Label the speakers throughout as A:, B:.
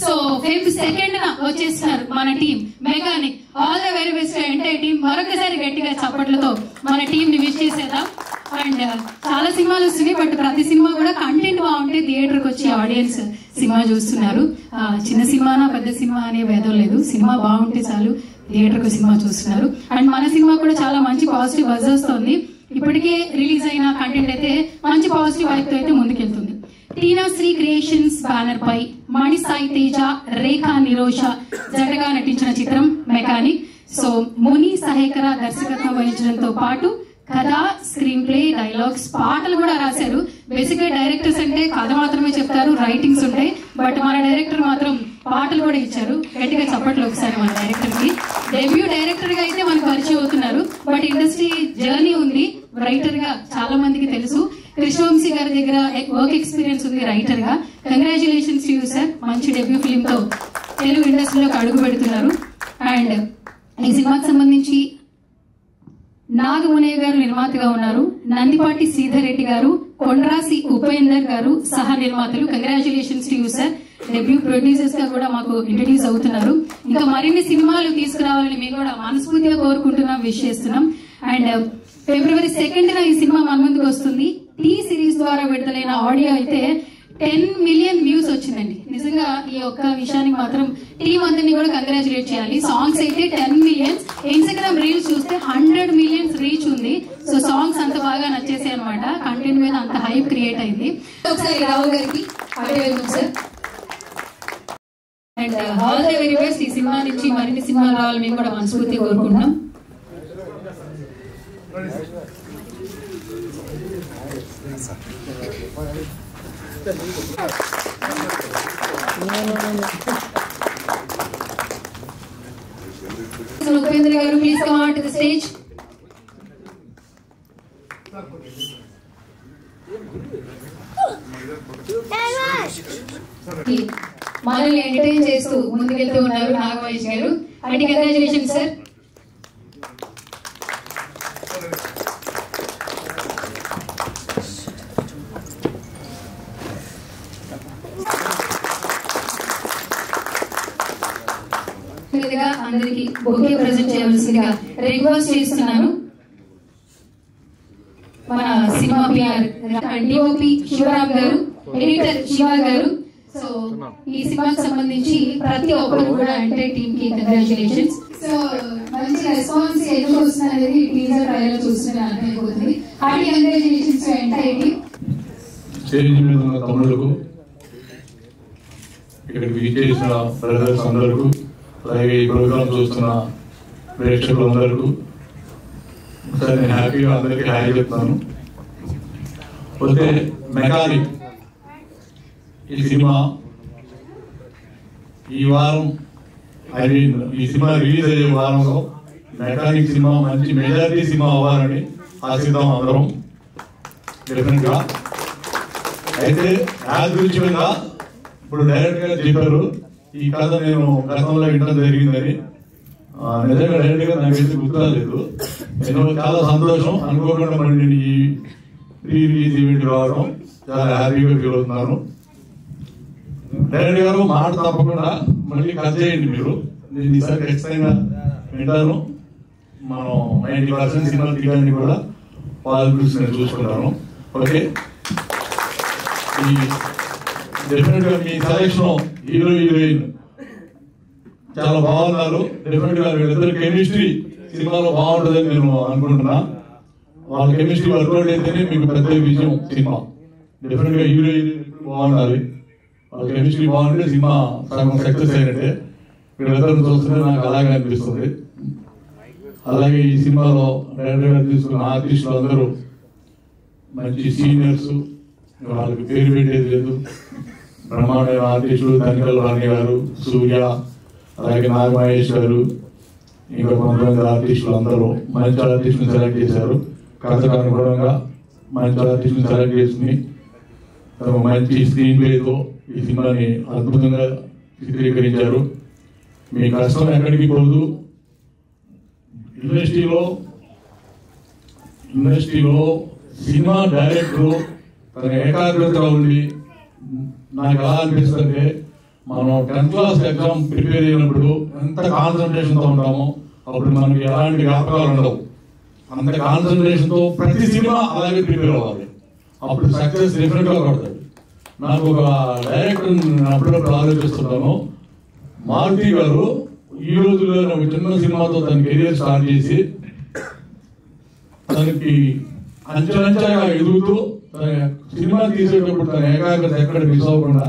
A: So fame second వచ్చేస్తున్నారు మన team mechanic. All the very best entire team. మరొకసారి గట్టిగా చప్పట్లతో మన టీం ని విష్ చేసేద్దాం. అండ్ చాలా సినిమాలు వస్తున్నాయి, బట్ ప్రతి సినిమా కూడా కంటెంట్ బాగుంటే థియేటర్కి వచ్చి ఆడియన్స్ సినిమా చూస్తున్నారు. చిన్న సినిమానా పెద్ద సినిమా అనే భేదం లేదు, సినిమా బాగుంటే చాలు థియేటర్కి సినిమా చూస్తున్నారు. అండ్ మన సినిమా కూడా చాలా మంచి పాజిటివ్ బజ్ వస్తుంది. ఇప్పటికే రిలీజ్ అయిన కంటెంట్ అయితే మంచి పాజిటివ్ వైపు తో అయితే ముందుకెళ్తుంది. టీనా శ్రీ క్రియేషన్స్ బ్యానర్ పై మణి సాయి తేజ, రేఖా నిరోష జంటగా నటించిన చిత్రం మెకానిక్. సో ముని సహేకర దర్శకత్వం వహించడంతో పాటు కథ, స్క్రీన్ ప్లే, డైలాగ్స్, పాటలు కూడా రాశారు. బేసిక్ గా డైరెక్టర్స్ అంటే కథ మాత్రమే చెప్తారు, రైటింగ్స్ ఉంటాయి, బట్ మన డైరెక్టర్ మాత్రం పాటలు కూడా ఇచ్చారు. గట్టిగా చప్పట్లు ఒకసారి మన డైరెక్టర్ కి. డెబ్యూ డైరెక్టర్ గా అయితే మనకు పరిచయం అవుతున్నారు, బట్ ఇండస్ట్రీ జర్నీ ఉంది. రైటర్ గా చాలా మందికి తెలుసు. కృష్ణవంశీ గారి దగ్గర వర్క్ ఎక్స్పీరియన్స్ ఉంది రైటర్ గా. కంగ్రాచులేషన్స్ టు యూ సార్, మంచి డెబ్యూ ఫిల్మ్ తో తెలుగు ఇండస్ట్రీలోకి అడుగు పెడుతున్నారు. అండ్ ఈ సినిమాకి సంబంధించి నాగమునయ్య గారు నిర్మాతగా ఉన్నారు. నందిపాటి శ్రీధర్ రెడ్డి గారు, కొండ్రాసి ఉపేందర్ గారు సహ నిర్మాతలు. Congratulations to you sir. Debut producers గా కూడా మాకు ఇంట్రడ్యూస్ అవుతున్నారు. ఇంకా మరిన్ని సినిమాలు తీసుకురావాలని మేము కూడా మనస్ఫూర్తిగా కోరుకుంటున్నాం, విష్ చేస్తున్నాం. అండ్ ఫిబ్రవరి 2న ఈ సినిమా మన ముందుకు వస్తుంది. టీ సిరీస్ ద్వారా విడుదలైన ఆడియో అయితే 10 మిలియన్ వ్యూస్ వచ్చిందండి. నిజంగా ఈ ఒక్క విషయానికి మాత్రం టీం అందరినీ కూడా కంగ్రాచులేట్ చేయాలి. సాంగ్స్ అయితే 10 మిలియన్స్, ఇన్స్టాగ్రామ్ రీల్స్ చూస్తే 100 మిలియన్స్ రీచ్ ఉంది. సో సాంగ్స్ అంత బాగా నచ్చేసాయి అనమాట. కంటెంట్ మీద అంత హైప్ క్రియేట్ అయింది. ఒకసారి రావు గారికి sir. And all the very best. ఈ సినిమా నుంచి మరిన్ని సినిమాలు రావాలని మేము కూడా మనస్ఫూర్తిగా కోరుకుంటున్నాం. ఉపేంద్ర గారు, please come on to the stage. మనల్ని ఎంటర్టైన్ చేస్తూ ముందుకెళ్తూ ఉన్నారు నాగమహేష్ గారు. అంటే కంగ్రాచులేషన్ సార్. అందరికి బొకే ప్రెజెంట్ చేయవలసిందిగా రిక్వెస్ట్ చేస్తున్నాను. మన సినిమా పిఆర్ డిఓపి శివరామ్ గారు, ఎడిటర్ శివ గారు. సో ఈ సినిమాకి సంబంధించి ప్రతి ఒక్కరు కూడా అంటే టీమ్ కి కంగ్రాచులేషన్స్. సో మంచి రెస్పాన్స్ ఎందుకు వస్తుంది అనేది టీజర్ ట్రైలర్ చూస్తూనే అర్థమైపోతుంది. Hearty congratulations to entire team.
B: Stage మీద ఉన్న తమ్ముళ్ళకు, ఇక్కడికి విచ్చేసిన బ్రదర్స్ అందరికీ, అలాగే ఈ ప్రోగ్రామ్ చూస్తున్న ప్రేక్షకులందరికీ ఒకసారి నేను హ్యాపీగా అందరికీ హాయ్ చెప్తాను. పోతే మెకానిక్ ఈ సినిమా ఈ వారం ఈ సినిమా రిలీజ్ అయ్యే వారంలో మెకానిక్ సినిమా మంచి మెజారిటీ సినిమా అవ్వాలని ఆశిద్దాం అందరం డెఫినెట్ గా. అయితే యాదృచ్ఛికంగా ఇప్పుడు డైరెక్ట్ గా చెప్పారు ఈ కథ నేను గతంలో వినడం జరిగిందని. నిజంగా డైరెక్ట్ గా నాకైతే గుర్తురాలేదు. నేను చాలా సంతోషం, అనుకోకుండా మరి నేను ఈ ప్రీ రిలీజ్ ఈవెంట్ రావడం చాలా హ్యాపీగా ఫీల్ అవుతున్నాను. డైరెక్ట్ గారు మాట తప్పకుండా మళ్ళీ కథ చేయండి మీరు. నేను ఈసారి ఖచ్చితంగా వింటాను. మనం 90% సినిమాలు తీయడానికి కూడా పాజిటివ్స్ నేను చూసుకుంటాను. ఓకే, డెఫినెట్ గా మీ సెలక్షన్ హీరో హీరోయిన్ చాలా బాగున్నారు. డెఫినెట్ గా వీళ్ళిద్దరు కెమిస్ట్రీ సినిమాలో బాగుంటుందని నేను అనుకుంటున్నా. వాళ్ళ కెమిస్ట్రీ వర్కౌట్ అయితేనే మీకు పెద్ద విజయం సినిమా. డెఫినెట్ గా హీరో హీరోయిన్ బాగుండాలి, వాళ్ళ కెమిస్ట్రీ బాగుంటే సినిమా సగం సక్సెస్ అయినట్టే. వీళ్ళిద్దరు చూస్తుంటే నాకు అలాగే అనిపిస్తుంది. అలాగే ఈ సినిమాలో డైరెక్టర్ గా తీసుకున్న ఆర్టిస్టులు అందరూ మంచి సీనియర్స్, వాళ్ళకి పేరు పెట్టేది లేదు. బ్రహ్మాండమైన ఆర్టిస్టులు తనికల్ రాణి గారు, సూర్య, అలాగే నాగమహేష్ గారు, ఇంకా కొంతమంది ఆర్టిస్టులు అందరూ మంచి ఆర్టిస్టులు సెలెక్ట్ చేశారు. కథకు అనుగుణంగా మంచి ఆర్టిస్టులు సెలెక్ట్ చేసుకుని మంచి స్క్రీన్ ప్లేతో ఈ సినిమాని అద్భుతంగా చిత్రీకరించారు. మీ కష్టం ఎక్కడికి పోదు. ఇండస్ట్రీలో సినిమా డైరెక్టర్ తన ఏకాగ్రతగా ఉండి, నాకు ఎలా అనిపిస్తుంటే మనం 10th క్లాస్ ఎగ్జామ్ ప్రిపేర్ అయినప్పుడు ఎంత కాన్సన్ట్రేషన్తో ఉంటామో అప్పుడు మనకి ఎలాంటి వ్యాపకాలు ఉండవు. అంత కాన్సన్ట్రేషన్తో ప్రతి సినిమా అలాగే ప్రిపేర్ అవ్వాలి, అప్పుడు సక్సెస్ డెఫినెట్గా పడతాడు. నాకు ఒక డైరెక్టర్ అప్పుడప్పుడు ఆలోచిస్తుంటాను, మారుతి గారు ఈ రోజుల్లో ఒక చిన్న సినిమాతో తన కెరియర్ స్టార్ట్ చేసి తనకి అంచెలంచెలుగా ఎదుగుతూ తన సినిమా తీసేటప్పుడు తన ఏకాగ్రత ఎక్కడ మిస్ అవ్వకుండా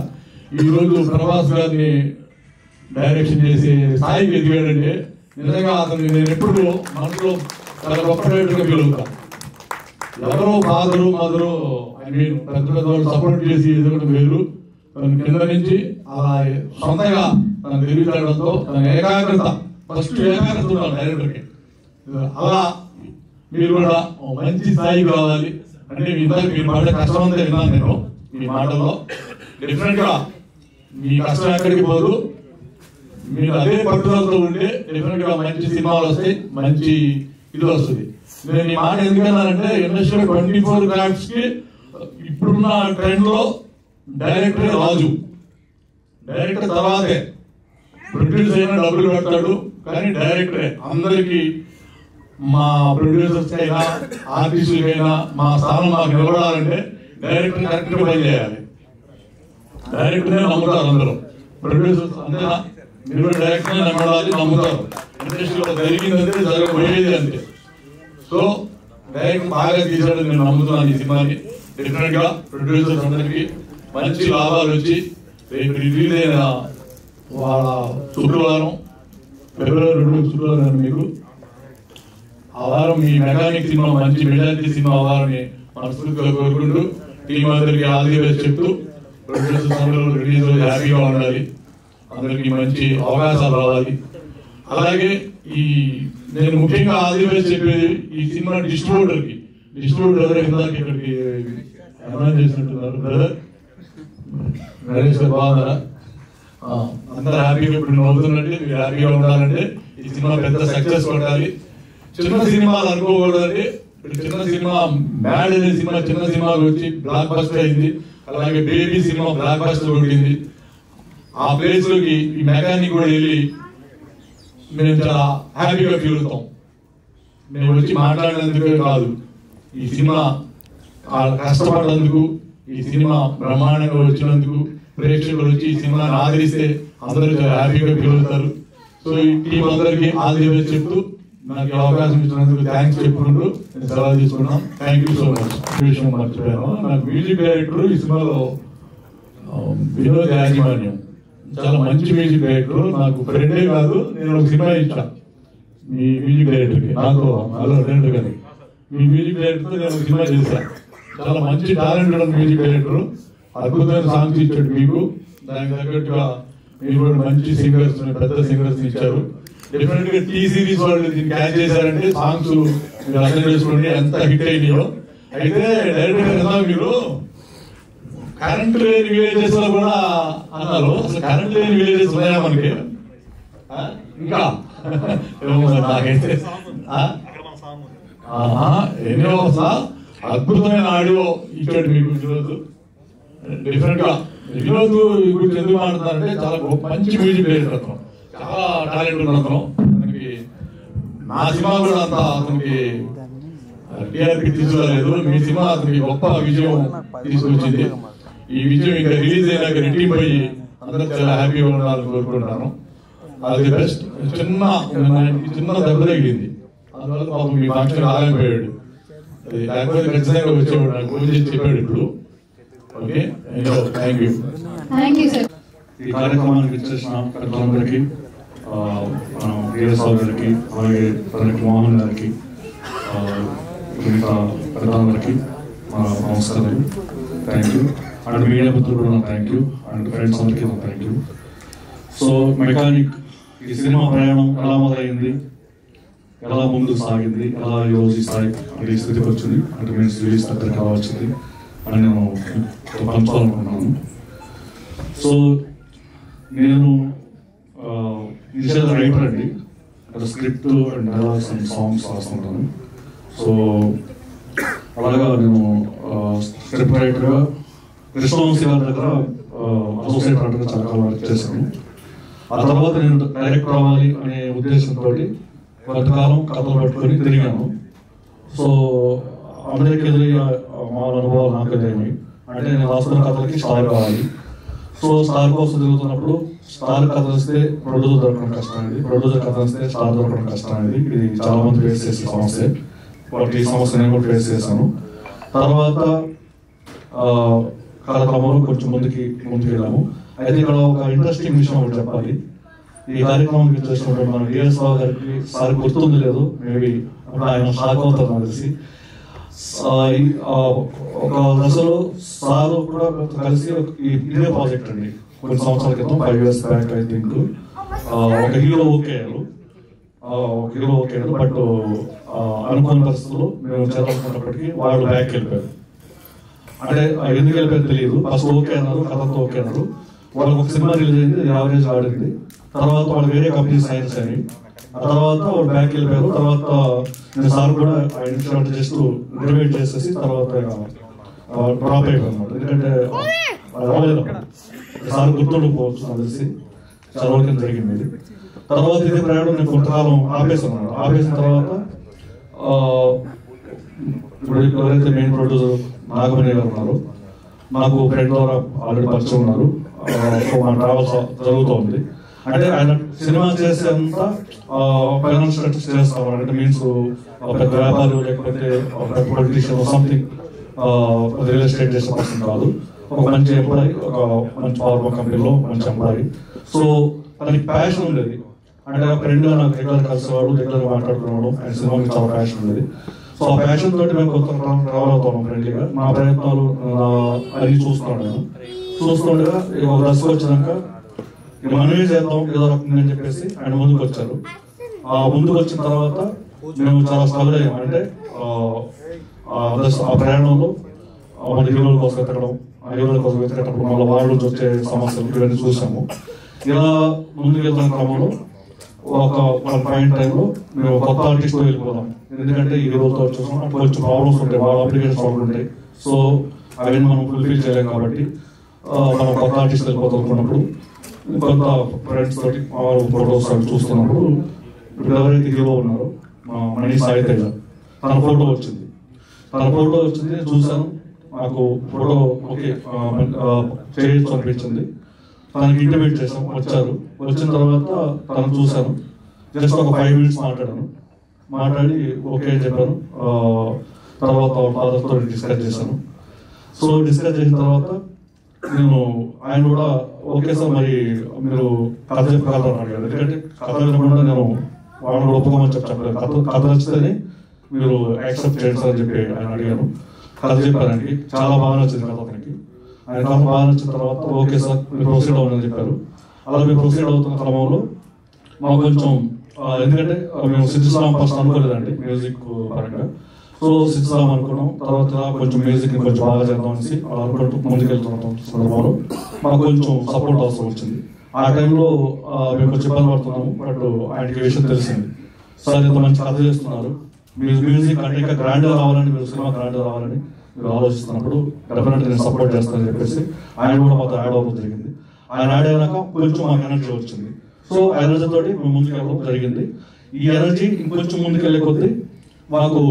B: ఈ రోజు ప్రభాస్ గారిని డైరెక్షన్ చేసే స్థాయికి ఎదిగాడంటే నిజంగా అతను నేను ఎప్పుడు మనసులో చాలా గొప్ప డైరెక్టర్గా ఫీల్ అవుతా. ఎవరో ఫాదరు మదరు పెద్ద పెద్దవాళ్ళు సపోర్ట్ చేసి ఎదగడం వేరు, తన కింద నుంచి అలా సొంతగా తన తెలివితేడంతో తన ఏకాగ్రత, ఫస్ట్ ఏకాగ్రత ఉండాలి డైరెక్టర్కి. అలా మీరు కూడా మంచి స్థాయికి రావాలి అంటే ఇందాక మీరు మాట కష్టం అంతా విన్నాను నేను మీ మాటల్లో. డెఫినెట్గా మీ కష్టం ఎక్కడికి పోదు, మీరు అదే పట్టుదలతో ఉంటే డెఫినెట్గా మంచి సినిమాలు వస్తాయి, మంచి ఇది వస్తుంది. నేను ఈ మాట ఎందుకన్నానంటే ఇండస్ట్రీలో 24 క్రాఫ్ట్స్ కి ఇప్పుడున్న ట్రెండ్ లో డైరెక్టర్ రాజు, డైరెక్టర్ తర్వాతే ప్రొడ్యూసర్ అయినా డబ్బులు పెడతాడు కానీ డైరెక్టరే. అందరికి మా ప్రొడ్యూసర్స్ అయినా ఆర్టిస్టులకైనా మా స్థానం మాకు నిలబడాలంటే డైరెక్టర్ కరెక్ట్ గా పని చేయాలి. డైరెక్టర్నే నమ్ముతారు అందరూ, ప్రొడ్యూసర్స్ అంతేనా, మీరు డైరెక్టర్నే నమ్మడాలి, నమ్ముతారు. ఇండస్ట్రీలో జరిగిందంటే జరగబోయేది అంతే. సో డైరెక్ట్ బాగా తీసాడు, నేను నమ్ముతున్నాను ఈ సినిమాని. డెఫినెట్ గా ప్రొడ్యూసర్స్ అందరికి మంచి లాభాలు వచ్చి రేపు రిలీజ్ అయిన వాళ్ళ శుక్రవారం ఫిబ్రవరి 2 శుక్రవారం మీకు ఆ వారం మీ మెకానిక్ సినిమా మంచి మెజారిటీ సినిమా అవ్వాలని మనస్ఫూర్తిగా కోరుకుంటూ టీం అందరికి ఆల్ ది బెస్ట్ చెప్తూ ప్రొడ్యూసర్స్ అందరూ రిలీజ్ హ్యాపీగా ఉండాలి, అందరికి మంచి అవకాశాలు రావాలి. అలాగే ఈ నేను ముఖ్యంగా ఆల్ ది బెస్ట్ చెప్పేది ఈ సినిమా డిస్ట్రిబ్యూటర్ ఇందాక ఇక్కడికి అనౌన్స్ చేసినట్టున్నారు బ్రదర్ నరేష్ గారు, బాగున్నారా? అందరూ హ్యాపీగా ఇప్పుడు నవ్వుతున్నట్టే మీరు హ్యాపీగా ఉండాలంటే ఈ సినిమా పెద్ద సక్సెస్ కొట్టాలి. చిన్న సినిమాలు అనుకోకూడదండి, చిన్న సినిమా మ్యాడ్ అనే సినిమా చిన్న సినిమాకి వచ్చి బ్లాక్ బస్టర్ అయింది, అలాగే బేబీ సినిమా బ్లాక్ బస్టర్ కొట్టింది. ఆ ప్లేస్ లోకి ఈ మెకానిక్ కూడా వెళ్ళి మేము చాలా హ్యాపీగా ఫీల్ అవుతాం. మేము వచ్చి మాట్లాడినందుకే కాదు, ఈ సినిమా కష్టపడినందుకు, ఈ సినిమా బ్రహ్మాండంగా వచ్చినందుకు, ప్రేక్షకులు వచ్చి ఈ సినిమాని ఆదరిస్తే అందరూ చాలా హ్యాపీగా ఫీల్ అవుతారు. సో ఈ టీం అందరికీ ఆల్ ది బెస్ట్ చెప్తూ నాకు అవకాశం ఇచ్చినందుకు థ్యాంక్స్ చెప్పుకుంటూ నేను సలహా తీసుకున్నాం. Thank you so much. విషయం మర్చిపోయాను, నాకు మ్యూజిక్ డైరెక్టర్ ఈ సినిమాలో వినోద్ యాజమాన్యం చాలా మంచి మ్యూజిక్ డైరెక్టర్, నాకు ఫ్రెండే కాదు. నేను ఒక సినిమా ఇచ్చా మీ మ్యూజిక్ డైరెక్టర్కి, నాకు హలో డైరెక్టర్ గారికి, మీ మ్యూజిక్ డైరెక్టర్ నేను ఒక సినిమా చేశాను. చాలా మంచి టాలెంటెడ్ మ్యూజిక్ డైరెక్టర్, అద్భుతమైన సాంగ్స్ ఇచ్చాడు మీకు. దానికి తగ్గట్టుగా మీరు కూడా మంచి సింగర్స్, పెద్ద సింగర్స్ ఇచ్చారు. డెఫినెట్ గా టీ సిరీస్ వాళ్ళు దీన్ని క్యాచ్ చేశారంటే సాంగ్స్ మీరు అర్థం చేసుకోండి ఎంత హిట్ అయినాయో. అయితే డైరెక్టర్ కదా మీరు కరెంట్ లేని విలేజెస్ లో కూడా అన్నారు, అసలు కరెంట్ లేని విలేజెస్ ఉన్నాయా మనకి ఇంకా? నాకైతే ఎన్నో అద్భుతమైన ఆడియో ఇచ్చాడు మీకు ఈరోజు. డిఫరెంట్ గా వినోద్ గురించి ఎందుకు మాట్లాడుతున్నారంటే చాలా మంచి మ్యూజిక్ డైరెక్టర్ అతను, చాలా టాలెంట్ ఉన్న అతను. అతనికి నా సినిమా కూడా అంత అతనికి టీఆర్పీ తీసుకురాలేదు, మీ సినిమా అతనికి గొప్ప విజయం తీసుకొచ్చింది. ఈ విజయం ఇంకా రిలీజ్ అయినాక రెట్టింపు అయ్యి అందరూ చాలా హ్యాపీగా ఉండాలని కోరుకుంటున్నాను. All the best. చిన్న దెబ్బ తగిలింది, అందువల్ల పాపం మీ ఫంక్షన్ ఆగలిపోయాడు, లేకపోతే ఖచ్చితంగా వచ్చేవాడు, నాకు ఫోన్ చేసి చెప్పాడు ఇప్పుడు. Okay, thank you. ఈ కార్యక్రమానికి వచ్చేసిన పెద్దలందరికీ, వీరస్వామి గారికి, అలాగే తనకి మోహన్ గారికి, మిగతా పెద్దలందరికీ నమస్కారాలు. Thank you. అండ్ మీడియా మిత్రులు కూడా థ్యాంక్ యూ, అండ్ ఫ్రెండ్స్ అందరికీ థ్యాంక్ యూ. సో మెకానిక్ ఈ సినిమా ప్రయాణం ఎలా మొదలైంది, ఎలా ముందుకు సాగింది, ఎలా ఈరోజు ఈ స్థాయి అది స్థితికి వచ్చింది, అంటే మేము రిలీజ్ దగ్గర కావచ్చింది అని నేను పంచాలనుకున్నాను. సో నేను ఇనిషియల్ రైటర్ అండి, script and dialogues and songs రాస్తుంటాను. సో అలాగా నేను స్క్రిప్ట్ రైటర్గా కృష్ణవంశీ గారి దగ్గర
C: అసోసియేట్ డైరెక్టర్గా చాలా కాలం వర్క్ చేశాను. ఆ తర్వాత నేను డైరెక్టర్ అవ్వాలి అనే ఉద్దేశంతో కొంతకాలం కథలు పట్టుకొని తిరిగాను. సో అందరికీ ఎదురయ్యే మా అనుభవాలు నాకు ఎదురైనాయి. అంటే నేను రాసుకున్న కథలకి స్టార్ కావాలి. సో స్టార్ కోసం తిరుగుతున్నప్పుడు స్టార్ కథ వస్తే ప్రొడ్యూసర్ దొరకడం కష్టం అనేది, ప్రొడ్యూసర్ కథ వస్తే స్టార్ దొరకడం కష్టం అనేది ఇది చాలా మంది ఫేస్ చేసే సమస్య. వాటి ఈ సమస్య నేను కూడా ఫేస్ చేశాను. తర్వాత కార్యక్రమంలో కొంచెం ముందుకు వెళ్ళాము. అయితే ఇక్కడ ఒక ఇంట్రెస్టింగ్ విషయం ఒకటి చెప్పాలి. ఈ కార్యక్రమానికి చేసినప్పుడు మన డిఎస్ రావు గారికి సార్ గుర్తుంది లేదు, మేబీ ఆయన షాక్ అవుతారు నాకు తెలిసి. ఒక దశలో సార్ కూడా కలిసి ఇదే ప్రాజెక్ట్ అండి, కొన్ని సంవత్సరాల క్రితం 5 years బ్యాక్ ఐ థింక్ ఒక హీరో ఓకే అయ్యారు. బట్ అనుకోని పరిస్థితుల్లో మేము చేయాలనుకున్నప్పటికీ వాళ్ళు బ్యాక్ వెళ్ళిపోయారు. అంటే ఎందుకు వెళ్ళిపోయారు తెలియదు. ఫస్ట్ ఓకే అన్నారు, కథతో ఓకే అన్నారు. వాళ్ళకి ఒక సినిమా రిలీజ్ అయింది, యావరేజ్ ఆడింది. తర్వాత వాళ్ళు వేరే కంపెనీ సైన్స్ అని, ఆ తర్వాత వాళ్ళు బ్యాక్ వెళ్ళిపోయారు. తర్వాత నేను సార్ కూడా ఆయన జస్ట్ రినోవేట్ చేసేసి తర్వాత డ్రాప్ అయిపోయాను అనమాట. ఎందుకంటే అవ్వలేదు, సార్ గుర్తుండిపోవచ్చు నాకు తెలిసి, చాలా వరకు జరిగింది ఇది. తర్వాత ఇదే ప్రయాణం నేను కొంతకాలం ఆపేసిన తర్వాత ఇప్పుడు ఎవరైతే మెయిన్ ప్రొడ్యూసర్ నాగమణి గారు ఉన్నారు, నాకు ఫ్రెండ్ ద్వారా ఆల్రెడీ పరిచయం ఉన్నారు. సో మన ట్రావెల్స్ జరుగుతూ. అంటే ఆయన సినిమా చేసేంత ఫైనాన్షియల్ చేస్తాం అంటే మీన్స్ పెద్ద వ్యాపారి లేకపోతే పొలిటీషియన్ సంథింగ్ రియల్ ఎస్టేట్ చేసే పర్సన్ కాదు. ఒక మంచి ఎంప్లాయీ, ఒక మంచి పవర్ కంపెనీలో మంచి ఎంప్లాయీ. సో తనకి ప్యాషన్ ఉండేది. అంటే ఫ్రెండ్గా నాకు రెగ్యులర్ కలిసేవాడు, రెగ్యులర్ మాట్లాడుకునేవాడు. ఆయన సినిమాకి చాలా ప్యాషన్ ఉండేది. సో ఆ ప్యాషన్ తోటి మేము కొత్త ట్రావెల్ అవుతాము ఫ్రెండ్లీగా. మా ప్రయత్నాలు అన్ని చూస్తుండగా ఒక దశకు వచ్చినాక మనమే చేద్దాం ఏదో రకంగా అని చెప్పేసి ఆయన ముందుకు వచ్చారు. ఆ ముందుకు వచ్చిన తర్వాత మేము చాలా స్ట్రగుల్ అయ్యాము. అంటే ఆ ప్రయాణంలో మన హీరోల కోసం వెతకడం మళ్ళీ వాళ్ళ నుంచి వచ్చే సమస్యలు ఇవన్నీ చూసాము. ఇలా ముందుకు వెళ్తున్న క్రమంలో ఒక పాయింట్ టైంలో మేము కొత్త ఆర్టిస్ట్ వెళ్ళిపోదాం. ఎందుకంటే ఈ రోజుతో వచ్చేసాం, కొంచెం ప్రాబ్లమ్స్ ఉంటాయి, వాళ్ళ అప్లికేషన్ ప్రాబ్లమ్ ఉంటాయి. సో అవన్నీ మనం ఫుల్ఫిల్ చేయలేం కాబట్టి మనం కొత్త ఆర్టిస్ట్ వెళ్ళిపోతాం అనుకున్నప్పుడు కొంత ఫ్రెండ్స్ తోటి ఫోటోస్ చూస్తున్నప్పుడు ఇప్పుడు ఎవరైతే హీరో ఉన్నారో మణి సాయి తేజ తన ఫోటో వచ్చింది. చూశాను, నాకు ఫోటో ఓకే చేయొచ్చు అనిపించింది. తనకి ఇంటిమేట్ చేసాం, వచ్చిన తర్వాత తను చూశాను. జస్ట్ ఒక 5 minutes మాట్లాడి ఓకే అని చెప్పాను. తర్వాత ఫాదర్తో డిస్కస్ చేశాను. సో డిస్కస్ చేసిన తర్వాత నేను ఆయన కూడా ఓకే సార్ మరి మీరు కథ చెప్పగలరు అడిగారు. ఎందుకంటే కథ వినకుండా నేను వాళ్ళని కూడా ఒప్పుకోమని చెప్పలేదు. కథ నచ్చితేనే మీరు యాక్సెప్ట్ చేయండి సార్ అని చెప్పి ఆయన అడిగాను. కథ చెప్పారండి, చాలా బాగా నచ్చింది కథ అతనికి. ఆయన కథ బాగా నచ్చిన తర్వాత ఓకే సార్ మీరు ప్రొసీడ్ అవ్వని చెప్పారు. అలా మేము ప్రొసీడ్ అవుతున్న క్రమంలో మాకు కొంచెం ఎందుకంటే మేము సిద్ధుస్లాం ఫస్ట్ అనుకోలేదండి మ్యూజిక్ పరంగా. సో సిద్ధుస్లాం అనుకున్నాం. తర్వాత కొంచెం మ్యూజిక్ కొంచెం బాగా చేద్దాం అనేసి అనుకుంటూ ముందుకెళ్తున్న సందర్భంలో మాకు కొంచెం సపోర్ట్ అవసరం వచ్చింది. ఆ టైంలో మేము కొంచెం ఇబ్బంది పడుతున్నాము. బట్ ఆయనకి విషయం తెలిసింది, సార్ ఇంత మంచి కథ చేస్తున్నారు, మ్యూజిక్ అంటే ఇంకా గ్రాండ్గా రావాలని, మీరు సినిమా గ్రాండ్గా రావాలని మీరు ఆలోచిస్తున్నప్పుడు డెఫినెట్గా నేను సపోర్ట్ చేస్తానని చెప్పేసి ఆయన కూడా మాతో యాడ్ అవ్వడం జరిగింది. ఆయన యాడ్ అయినాక కొంచెం మాకు ఎనర్జీ వచ్చింది. సో ఆ ఎనర్జీ తోటి మేము ముందుకు వెళ్ళడం జరిగింది. ఈ ఎనర్జీ ఇంకొంచెం ముందుకు వెళ్ళే కొద్దీ మాకు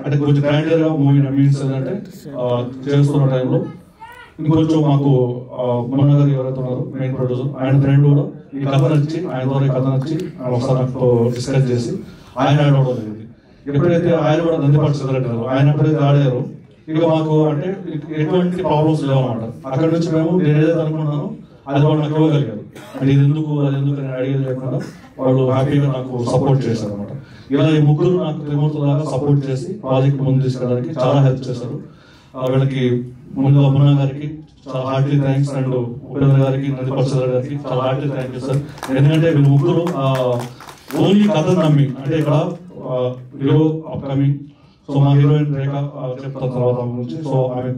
C: అంటే కొంచెం గ్రాండ్గా మూవీ మీన్స్ ఏంటంటే చేస్తున్న టైంలో ఇంకొంచెం మాకు మొన్న గారు ఎవరైతే ఉన్నారో మెయిన్ ప్రొడ్యూసర్, ఆయన ఫ్రెండ్ కూడా ఈ కథ నచ్చి ఆయన ద్వారా ఈ కథ నచ్చి ఒకసారి నాకు డిస్కస్ చేసి ఆయన యాడ్ అవ్వడం జరిగింది. ఎప్పుడైతే ఆయన కూడా నందిపాటి చదివారు, ఆయన ఎప్పుడైతే ఆడారో ఇక మాకు అంటే ఎటువంటి ప్రాబ్లమ్స్ లేవన్నమాట. అక్కడ నుంచి మేము నేను ఏదైతే అనుకున్నానో అది వాళ్ళు నాకు ఇవ్వగలిగారు. అంటే ఇది ఎందుకు అది ఎందుకు నేను అడిగేది లేకుండా వాళ్ళు హ్యాపీగా నాకు సపోర్ట్ చేశారు అనమాట. ఇలా ఈ ముగ్గురు నాకు త్రిమూర్తులాగా సపోర్ట్ చేసి ప్రాజెక్ట్ ముందు తీసుకెళ్ళడానికి చాలా హెల్ప్ చేశారు. వీళ్ళకి ముందుగా అమ్మన్న గారికి చాలా హార్ట్లీ థ్యాంక్స్ అండ్ ఉపేంద్ర గారికి, నందిపాటి గారికి చాలా హార్ట్లీ థ్యాంక్ యూ సార్. ఎందుకంటే వీళ్ళు ముగ్గురు ఓన్లీ కథను నమ్మి, అంటే ఇక్కడ హీరో అప్కమింగ్, సో మా హీరోయిన్ రేఖ చెప్తాను తర్వాత గురించి, సో ఆమె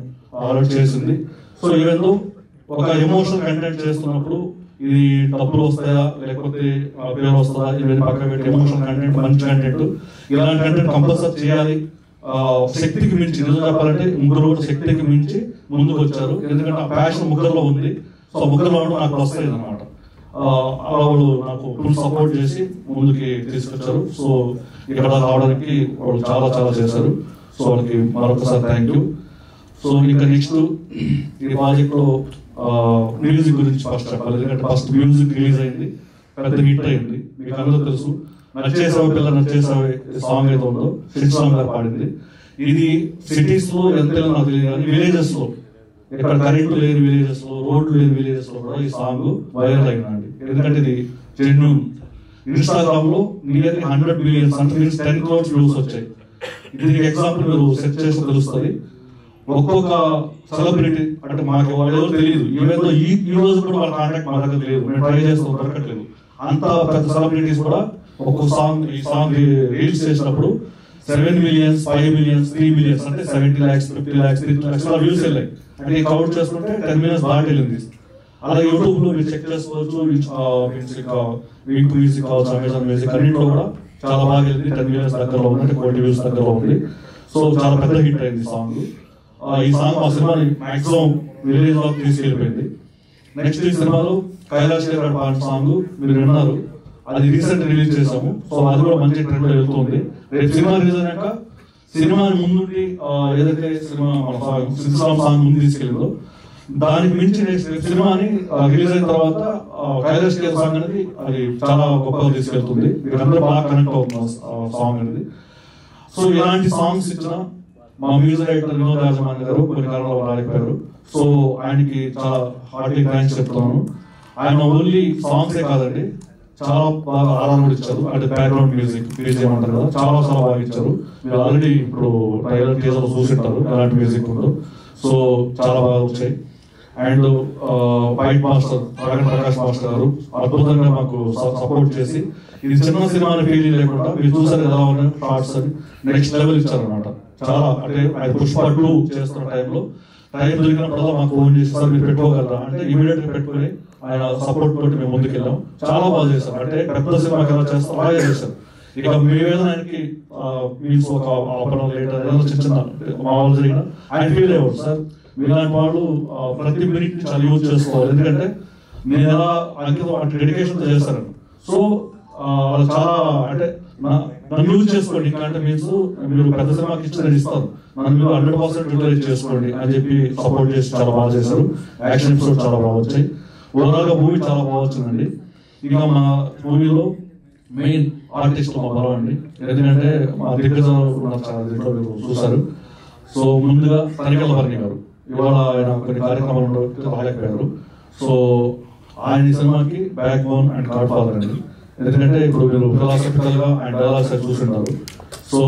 C: ఆల్రెడీ చేసింది. సో ఈవెందో ఒక ఎమోషనల్ కంటెంట్ చేస్తున్నప్పుడు ఇది డబ్బులు వస్తాయా లేకపోతే పేరు వస్తుందా ఇవన్నీ పక్కన పెట్టి ఎమోషనల్ కంటెంట్, మంచి కంటెంట్, ఇలాంటి కంటెంట్ కంపల్సరీ చేయాలి శక్తికి మించి, నిజం చెప్పాలంటే ముగ్గురు కూడా శక్తికి మించి ముందుకు వచ్చారు. ఎందుకంటే ఆ ప్యాషన్ ముగ్గురులో ఉంది. సో ముగ్గురులో నాకు వస్తాయి అన్నమాట. వాళ్ళు నాకు ఫుల్ సపోర్ట్ చేసి ముందుకి తీసుకొచ్చారు. సో ఇక్కడ రావడానికి వాళ్ళు చాలా చాలా చేశారు. సో వాళ్ళకి మరొకసారి థ్యాంక్ యూ. సో ఇంకా నెక్స్ట్ ఈ ప్రాజెక్ట్ లో మ్యూజిక్ గురించి ఫస్ట్ చెప్పాలి. ఎందుకంటే ఫస్ట్ మ్యూజిక్ రిలీజ్ అయింది, పెద్ద హిట్ అయింది. మీకు అందరూ తెలుసు, నచ్చేసావు పిల్ల నచ్చేసావే సాంగ్ అయితే ఉందో శ్రీరామ్ గారు పాడింది. ఇది సిటీస్ లో ఎంత నాకు తెలియదు కానీ విలేజెస్ లో, ఇక్కడ కరెంట్ లేని విలేజెస్ లో, రోడ్లు లేని విలేజెస్ లో కూడా ఈ సాంగ్ వైరల్ అయినండి. ఎందుకంటే ఇది జెన్యూన్. ఇన్స్టాగ్రామ్ లో నియర్లీ 100 మిలియన్స్ అంటే 10 crores వ్యూస్ వచ్చాయి. ఇది ఎగ్జాంపుల్ మీరు సెర్చ్ చేస్తే తెలుస్తుంది. ఒక్కొక్క సెలబ్రిటీ అంటే మాకు వాళ్ళు తెలియదు, ఈవెన్ ఈ రోజు కూడా వాళ్ళ కాంటాక్ట్ మా దగ్గర లేదు, మేము ట్రై చేస్తాం దొరకట్లేదు. అంత పెద్ద సెలబ్రిటీస్ కూడా ఒక్కొక్క సాంగ్ ఈ సాంగ్ రీల్స్ చేసినప్పుడు 7 millions, 5 millions, 3 millions అంటే 70 lakhs, 50 lakhs, 30 lakhs వ్యూస్ వెళ్ళాయి. అంటే కౌంట్ చేసుకుంటే 10 millions దాటి వెళ్ళింది. అలా యూట్యూబ్ లో మీరు చెక్ చేసుకోవచ్చు. వింక్ మ్యూజిక్ కావచ్చు, అమెజాన్ మ్యూజిక్ అన్నింటిలో కూడా చాలా బాగా వెళ్ళింది. 10 millions దగ్గరలో ఉంది, అంటే 40 views దగ్గరలో ఉంది. సో చాలా పెద్ద హిట్ అయింది సాంగ్. ఈ సాంగ్ మా సినిమాని మాక్సిమం విలేజ్ లో తీసుకెళ్ళిపోయింది. నెక్స్ట్ ఈ సినిమాలో కైలాష్ గారు పాడిన సాంగ్ మీరు విన్నారు, అది రీసెంట్ రిలీజ్ చేసాము. సో అది కూడా మంచి ట్రెండ్ లో వెళ్తుంది. రేపు సినిమా రిలీజ్ అయ్యాక సినిమాని ముందుండి ఏదైతే సినిమా మన శ్రీరామ్ సాంగ్ ముందు తీసుకెళ్ళిందో దానికి మించి సినిమాని రిలీజ్ అయిన తర్వాత కైలాష్ గారి సాంగ్ అనేది అది చాలా గొప్పగా తీసుకెళ్తుంది. మీరు అందరూ బాగా కనెక్ట్ అవుతున్నారు సాంగ్ అనేది. సో ఇలాంటి సాంగ్స్ ఇచ్చిన మా మ్యూజిక్ డైరెక్టర్ వినోద్ రాజమాన్ గారు కొన్ని కారణాలు రాలేకపోయారు. సో ఆయనకి చాలా హార్ట్లీ థ్యాంక్స్ చెప్తున్నాను. ఆయన ఓన్లీ సాంగ్సే కాదండి, చాలా బాగా ఆధారం ఇచ్చారు. అంటే బ్యాక్గ్రౌండ్ మ్యూజిక్ బీజిఎం అంటారు కదా, చాలా చాలా బాగా ఇచ్చారు. మీరు ఆల్రెడీ ఇప్పుడు ట్రైలర్ టీజర్ చూసింటారు ఎలాంటి మ్యూజిక్ ఉందో. సో చాలా బాగా వచ్చాయి. And fight master Prakash master గారు అద్భుతంగా మాకు సపోర్ట్ చేసి ఇది చిన్న సినిమాని ఫీలింగ్ లేకుండా మీరు చూసారు ఎలా ఉన్నాయి షార్ట్స్ అని నెక్స్ట్ లెవెల్ ఇచ్చారనమాట. చాలా అంటే ఆయన పుష్ప 2 చేస్తున్న టైంలో టైం దొరికినప్పుడల్లా మాకు ఫోన్ చేసి సార్ మీరు పెట్టుకోగలరా అంటే ఇమీడియట్ గా పెట్టుకుని ఆయన సపోర్ట్ తోటి మేము ముందుకెళ్ళాం. చాలా బాగా చేశాం. అంటే పెద్ద సినిమాకి ఎలా చేస్తాం అలాగే చేశారు. ఇక మేమేదో ఆయనకి మీన్స్ ఒక ఆపణ లేటర్ ఏదో చిన్న మామూలు జరిగిన ఆయన ఫీల్ అయ్యాడు, సార్ మీలాంటి వాళ్ళు ప్రతి మినిట్ ని చాలా యూజ్ చేసుకోవాలి. ఎందుకంటే నేను ఎలా అంకితం అంటే డెడికేషన్ చేశాను. సో వాళ్ళు చాలా అంటే నన్ను యూజ్ చేసుకోండి. ఇంకా అంటే మీన్స్ మీరు పెద్ద సినిమాకి ఇచ్చి నేను ఇస్తాను, నన్ను మీరు 100% యూటిలైజ్ చేసుకోండి అని చెప్పి సపోర్ట్ చేసి చాలా బాగా చేశారు. యాక్షన్ ఎపిసోడ్ చాలా బాగా వచ్చాయి. ఓవరాల్ గా మూవీ చాలా బాగా వచ్చిందండి. ఇక మా మూవీలో మెయిన్ ఆర్టిస్ట్ మా బలం అండి. ఎందుకంటే మా దిగ్గజాలు ఉన్నారు చాలా, దీంట్లో మీరు చూసారు. సో ముందుగా తనికెళ్ళ భరణి గారు ఇవాళ ఆయన కొన్ని కార్యక్రమాలు రాలేకపోయారు. సో ఆయన సినిమాకి back bone and God father అండి. ఎందుకంటే ఇప్పుడు మీరు ఫిలాసఫికల్ గా అండ్ డైలాగ్స్ చూసుంటారు. సో